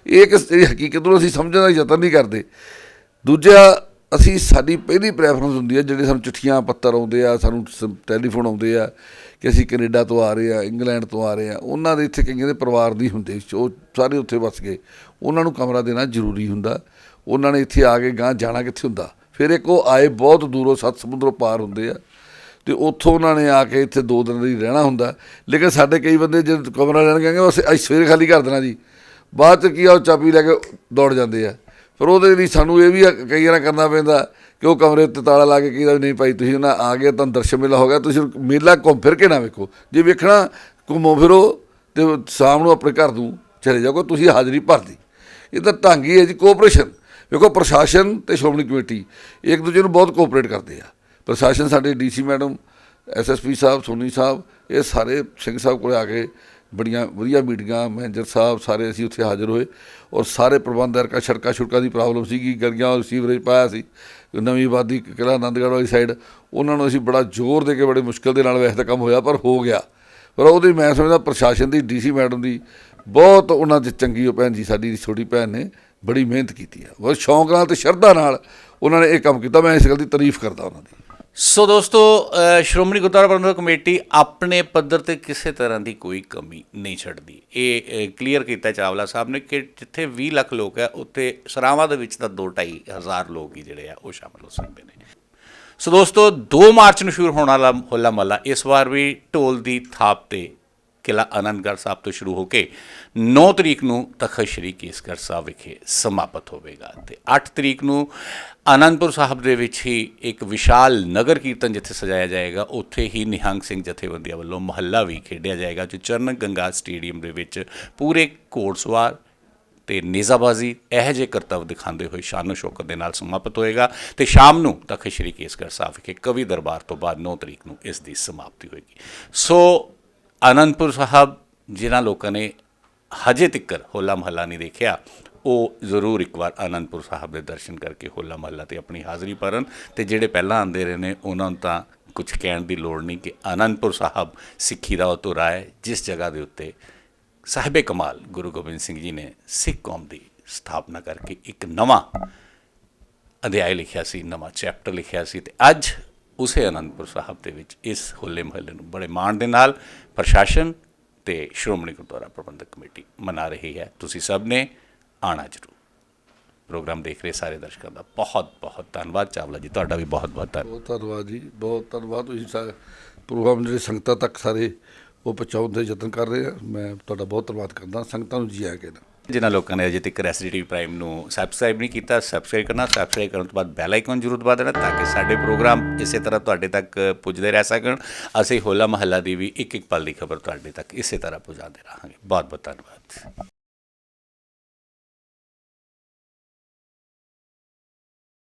ਇਹ ਹਕੀਕਤ ਨੂੰ ਅਸੀਂ ਸਮਝਣ ਦਾ ਯਤਨ ਨਹੀਂ ਕਰਦੇ। ਦੂਜਾ, ਅਸੀਂ ਸਾਡੀ ਪਹਿਲੀ ਪ੍ਰੈਫਰੈਂਸ ਹੁੰਦੀ ਹੈ ਜਿਹੜੇ ਸਾਨੂੰ ਚਿੱਠੀਆਂ ਪੱਤਰ ਆਉਂਦੇ ਆ, ਸਾਨੂੰ ਟੈਲੀਫੋਨ ਆਉਂਦੇ ਆ ਕਿ ਅਸੀਂ ਕੈਨੇਡਾ ਤੋਂ ਆ ਰਹੇ ਹਾਂ, ਇੰਗਲੈਂਡ ਤੋਂ ਆ ਰਹੇ ਹਾਂ, ਉਹਨਾਂ ਦੇ ਇੱਥੇ ਕਈਆਂ ਦੇ ਪਰਿਵਾਰ ਨਹੀਂ ਹੁੰਦੇ, ਉਹ ਸਾਰੇ ਉੱਥੇ ਵਸ ਗਏ, ਉਹਨਾਂ ਨੂੰ ਕਮਰਾ ਦੇਣਾ ਜ਼ਰੂਰੀ ਹੁੰਦਾ। ਉਹਨਾਂ ਨੇ ਇੱਥੇ ਆ ਕੇ ਗਾਂਹ ਜਾਣਾ ਕਿੱਥੇ ਹੁੰਦਾ। ਫਿਰ ਇੱਕ ਉਹ ਆਏ ਬਹੁਤ ਦੂਰੋਂ, 7 ਸਮੁੰਦਰੋਂ ਪਾਰ ਹੁੰਦੇ ਆ, ਅਤੇ ਉੱਥੋਂ ਉਹਨਾਂ ਨੇ ਆ ਕੇ ਇੱਥੇ 2 ਦਿਨ ਲਈ ਰਹਿਣਾ ਹੁੰਦਾ। ਲੇਕਿਨ ਸਾਡੇ ਕਈ ਬੰਦੇ ਜਦ ਕਮਰਾ ਲੈਣ ਕਹਿੰਗੇ ਬਸ ਅੱਜ ਸਵੇਰੇ ਖਾਲੀ ਕਰ ਦੇਣਾ ਜੀ, ਬਾਅਦ 'ਚ ਕੀ ਆ ਉਹ ਚਾਬੀ ਲੈ ਕੇ ਦੌੜ ਜਾਂਦੇ ਆ। ਫਿਰ ਉਹਦੇ ਲਈ ਸਾਨੂੰ ਇਹ ਵੀ ਕਈ ਵਾਰ ਕਰਨਾ ਪੈਂਦਾ ਕਿ ਉਹ ਕਮਰੇ ਉੱਤੇ ਤਾਲਾ ਲਾ ਕੇ ਕਹਿੰਦਾ ਨਹੀਂ ਭਾਈ ਤੁਸੀਂ ਉਹਨਾਂ ਆ ਗਏ, ਤੁਹਾਨੂੰ ਦਰਸ਼ਨ ਮੇਲਾ ਹੋ ਗਿਆ, ਤੁਸੀਂ ਮੇਲਾ ਘੁੰਮ ਫਿਰ ਕੇ ਨਾ ਵੇਖੋ, ਜੇ ਵੇਖਣਾ ਘੁੰਮੋ ਫਿਰੋ ਅਤੇ ਸ਼ਾਮ ਨੂੰ ਆਪਣੇ ਘਰ ਨੂੰ ਚਲੇ ਜਾਓ, ਤੁਸੀਂ ਹਾਜ਼ਰੀ ਭਰਦੀ। ਇਹ ਤਾਂ ਢੰਗ ਹੀ ਹੈ ਜੀ ਕੋਆਪਰੇਸ਼ਨ। ਵੇਖੋ ਪ੍ਰਸ਼ਾਸਨ ਅਤੇ ਸ਼੍ਰੋਮਣੀ ਕਮੇਟੀ ਇੱਕ ਦੂਜੇ ਨੂੰ ਬਹੁਤ ਕੋਆਪਰੇਟ ਕਰਦੇ ਆ। ਪ੍ਰਸ਼ਾਸਨ ਸਾਡੇ DC ਮੈਡਮ, SSP ਸਾਹਿਬ, ਸੋਨੀ ਸਾਹਿਬ, ਇਹ ਸਾਰੇ ਸਿੰਘ ਸਾਹਿਬ ਕੋਲ ਆ ਕੇ ਬੜੀਆਂ ਵਧੀਆ ਮੀਟਿੰਗਾਂ, ਮੈਨੇਜਰ ਸਾਹਿਬ ਸਾਰੇ ਅਸੀਂ ਉੱਥੇ ਹਾਜ਼ਰ ਹੋਏ, ਔਰ ਸਾਰੇ ਪ੍ਰਬੰਧਕ, ਸੜਕਾਂ ਦੀ ਪ੍ਰੋਬਲਮ ਸੀਗੀ, ਗਲੀਆਂ ਸੀਵਰੇਜ ਪਾਇਆ ਸੀ, ਨਵੀਂ ਆਬਾਦੀ ਕਿਲ੍ਹਾ ਆਨੰਦਗੜ੍ਹ ਵਾਲੀ ਸਾਈਡ, ਉਹਨਾਂ ਨੂੰ ਅਸੀਂ ਬੜਾ ਜ਼ੋਰ ਦੇ ਕੇ ਬੜੇ ਮੁਸ਼ਕਿਲ ਦੇ ਨਾਲ ਵੈਸੇ ਤਾਂ ਕੰਮ ਹੋਇਆ ਪਰ ਹੋ ਗਿਆ। ਪਰ ਉਹਦੀ ਮੈਂ ਸਮਝਦਾ ਪ੍ਰਸ਼ਾਸਨ ਦੀ, DC ਮੈਡਮ ਦੀ ਬਹੁਤ ਉਹਨਾਂ 'ਚ ਚੰਗੀ, ਉਹ ਭੈਣ ਜੀ ਸਾਡੀ ਛੋਟੀ ਭੈਣ ਨੇ ਬੜੀ ਮਿਹਨਤ ਕੀਤੀ ਆ, ਬਹੁਤ ਸ਼ੌਂਕ ਨਾਲ ਅਤੇ ਸ਼ਰਧਾ ਨਾਲ ਉਹਨਾਂ ਨੇ ਇਹ ਕੰਮ ਕੀਤਾ। ਮੈਂ ਇਸ ਗੱਲ ਦੀ ਤਾਰੀਫ ਕਰਦਾ ਉਹਨਾਂ ਦੀ। ਸੋ ਦੋਸਤੋ, ਸ਼੍ਰੋਮਣੀ ਗੁਰਦੁਆਰਾ ਪ੍ਰਬੰਧਕ ਕਮੇਟੀ ਆਪਣੇ ਪੱਧਰ 'ਤੇ ਕਿਸੇ ਤਰ੍ਹਾਂ ਦੀ ਕੋਈ ਕਮੀ ਨਹੀਂ ਛੱਡਦੀ। ਇਹ ਕਲੀਅਰ ਕੀਤਾ ਚਾਵਲਾ ਸਾਹਿਬ ਨੇ ਕਿ ਜਿੱਥੇ 20 ਲੱਖ ਲੋਕ ਹੈ ਉੱਥੇ ਸਰਾਵਾਂ ਦੇ ਵਿੱਚ ਤਾਂ 2-2.5 ਹਜ਼ਾਰ ਲੋਕ ਹੀ ਜਿਹੜੇ ਆ ਉਹ ਸ਼ਾਮਿਲ ਹੋ ਸਕਦੇ ਨੇ। ਸੋ ਦੋਸਤੋ, 2 ਮਾਰਚ ਨੂੰ ਸ਼ੁਰੂ ਹੋਣ ਵਾਲਾ ਹੋਲਾ ਮਹੱਲਾ ਇਸ ਵਾਰ ਵੀ ਢੋਲ ਦੀ ਥਾਪ 'ਤੇ ਕਿਲ੍ਹਾ ਆਨੰਦਗੜ੍ਹ ਸਾਹਿਬ ਤੋਂ ਸ਼ੁਰੂ ਹੋ ਕੇ 9 ਤਰੀਕ ਨੂੰ ਤਖ਼ਤ ਸ਼੍ਰੀ ਕੇਸਗੜ੍ਹ ਸਾਹਿਬ ਵਿਖੇ ਸਮਾਪਤ ਹੋਵੇਗਾ ਅਤੇ 8 ਤਰੀਕ ਨੂੰ ਆਨੰਦਪੁਰ ਸਾਹਿਬ ਦੇ ਵਿੱਚ ਹੀ ਇੱਕ ਵਿਸ਼ਾਲ ਨਗਰ ਕੀਰਤਨ ਜਿੱਥੇ ਸਜਾਇਆ ਜਾਏਗਾ, ਉੱਥੇ ਹੀ ਨਿਹੰਗ ਸਿੰਘ ਜਥੇਬੰਦੀਆਂ ਵੱਲੋਂ ਮਹੱਲਾ ਵੀ ਖੇਡਿਆ ਜਾਏਗਾ, ਜੋ ਚਰਨ ਗੰਗਾ ਸਟੇਡੀਅਮ ਦੇ ਵਿੱਚ ਪੂਰੇ ਘੋੜਸਵਾਰ ਅਤੇ ਨੇਜ਼ਾਬਾਜ਼ੀ ਇਹੋ ਜਿਹੇ ਕਰਤੱਵ ਦਿਖਾਉਂਦੇ ਹੋਏ ਸ਼ਾਨੋ ਸ਼ੌਕਤ ਦੇ ਨਾਲ ਸਮਾਪਤ ਹੋਏਗਾ ਅਤੇ ਸ਼ਾਮ ਨੂੰ ਤਖ਼ਤ ਸ਼੍ਰੀ ਕੇਸਗੜ੍ਹ ਸਾਹਿਬ ਵਿਖੇ ਕਵੀ ਦਰਬਾਰ ਤੋਂ ਬਾਅਦ 9 ਤਰੀਕ ਨੂੰ ਇਸ ਦੀ ਸਮਾਪਤੀ ਹੋਏਗੀ। ਸੋ ਆਨੰਦਪੁਰ ਸਾਹਿਬ ਜਿਨ੍ਹਾਂ ਲੋਕਾਂ ਨੇ ਹਜੇ ਤੱਕ ਹੋਲਾ ਮਹੱਲਾ ਨਹੀਂ ਦੇਖਿਆ, ਉਹ ਜ਼ਰੂਰ ਇੱਕ ਵਾਰ ਆਨੰਦਪੁਰ ਸਾਹਿਬ ਦੇ ਦਰਸ਼ਨ ਕਰਕੇ ਹੋਲਾ ਮਹੱਲਾ 'ਤੇ ਆਪਣੀ ਹਾਜ਼ਰੀ ਭਰਨ, ਅਤੇ ਜਿਹੜੇ ਪਹਿਲਾਂ ਆਉਂਦੇ ਰਹੇ ਨੇ ਉਹਨਾਂ ਨੂੰ ਤਾਂ ਕੁਝ ਕਹਿਣ ਦੀ ਲੋੜ ਨਹੀਂ ਕਿ ਆਨੰਦਪੁਰ ਸਾਹਿਬ ਸਿੱਖੀ ਦਾ ਉਹ ਧੁਰਾ ਹੈ ਜਿਸ ਜਗ੍ਹਾ ਦੇ ਉੱਤੇ ਸਾਹਿਬੇ ਕਮਾਲ ਗੁਰੂ ਗੋਬਿੰਦ ਸਿੰਘ ਜੀ ਨੇ ਸਿੱਖ ਕੌਮ ਦੀ ਸਥਾਪਨਾ ਕਰਕੇ ਇੱਕ ਨਵਾਂ ਅਧਿਆਇ ਲਿਖਿਆ ਸੀ, ਨਵਾਂ ਚੈਪਟਰ ਲਿਖਿਆ ਸੀ। ਅਤੇ ਅੱਜ ਉਸੇ ਆਨੰਦਪੁਰ ਸਾਹਿਬ ਦੇ ਵਿੱਚ ਇਸ ਹੋਲੇ ਮਹੱਲੇ ਨੂੰ ਬੜੇ ਮਾਣ ਦੇ ਨਾਲ ਪ੍ਰਸ਼ਾਸਨ ਅਤੇ ਸ਼੍ਰੋਮਣੀ ਗੁਰਦੁਆਰਾ ਪ੍ਰਬੰਧਕ ਕਮੇਟੀ ਮਨਾ ਰਹੀ ਹੈ। ਤੁਸੀਂ ਸਭ ਨੇ ਆਉਣਾ ਜ਼ਰੂਰ। ਪ੍ਰੋਗਰਾਮ ਦੇਖ ਰਹੇ ਸਾਰੇ ਦਰਸ਼ਕਾਂ ਦਾ ਬਹੁਤ ਬਹੁਤ ਧੰਨਵਾਦ। ਚਾਵਲਾ ਜੀ ਤੁਹਾਡਾ ਵੀ ਬਹੁਤ ਬਹੁਤ ਧੰਨਵਾਦ। ਬਹੁਤ ਧੰਨਵਾਦ ਜੀ, ਬਹੁਤ ਧੰਨਵਾਦ। ਤੁਸੀਂ ਸਾਰੇ ਪ੍ਰੋਗਰਾਮ ਜਿਹੜੇ ਸੰਗਤਾਂ ਤੱਕ ਸਾਰੇ ਉਹ ਪਹੁੰਚਾਉਣ ਦੇ ਯਤਨ ਕਰ ਰਹੇ ਆ। ਮੈਂ ਤੁਹਾਡਾ ਬਹੁਤ ਧੰਨਵਾਦ ਕਰਦਾ। ਸੰਗਤਾਂ ਨੂੰ ਜੀ ਆਇਆ ਕਹਿਣਾ। ਜਿਨ੍ਹਾਂ ਲੋਕਾਂ ਨੇ ਅਜੇ ਤੱਕ SDTV ਪ੍ਰਾਈਮ ਨੂੰ ਸਬਸਕ੍ਰਾਈਬ ਨਹੀਂ ਕੀਤਾ, ਸਬਸਕ੍ਰਾਈਬ ਕਰਨਾ। ਸਬਸਕ੍ਰਾਈਬ ਕਰਨ ਤੋਂ ਬਾਅਦ ਬੈਲ ਆਈਕਨ ਜ਼ਰੂਰ ਦਬਾ ਦੇਣਾ ਤਾਂ ਕਿ ਸਾਡੇ ਪ੍ਰੋਗਰਾਮ ਇਸੇ ਤਰ੍ਹਾਂ ਤੁਹਾਡੇ ਤੱਕ ਪੁੱਜਦੇ ਰਹਿ ਸਕਣ। ਅਸੀਂ ਹੋਲਾ ਮਹੱਲਾ ਦੀ ਵੀ ਇੱਕ ਇੱਕ ਪਲ ਦੀ ਖਬਰ ਤੁਹਾਡੇ ਤੱਕ ਇਸੇ ਤਰ੍ਹਾਂ ਪਹੁੰਚਾਉਂਦੇ ਰਹਾਂਗੇ। ਬਹੁਤ ਬਹੁਤ ਧੰਨਵਾਦ।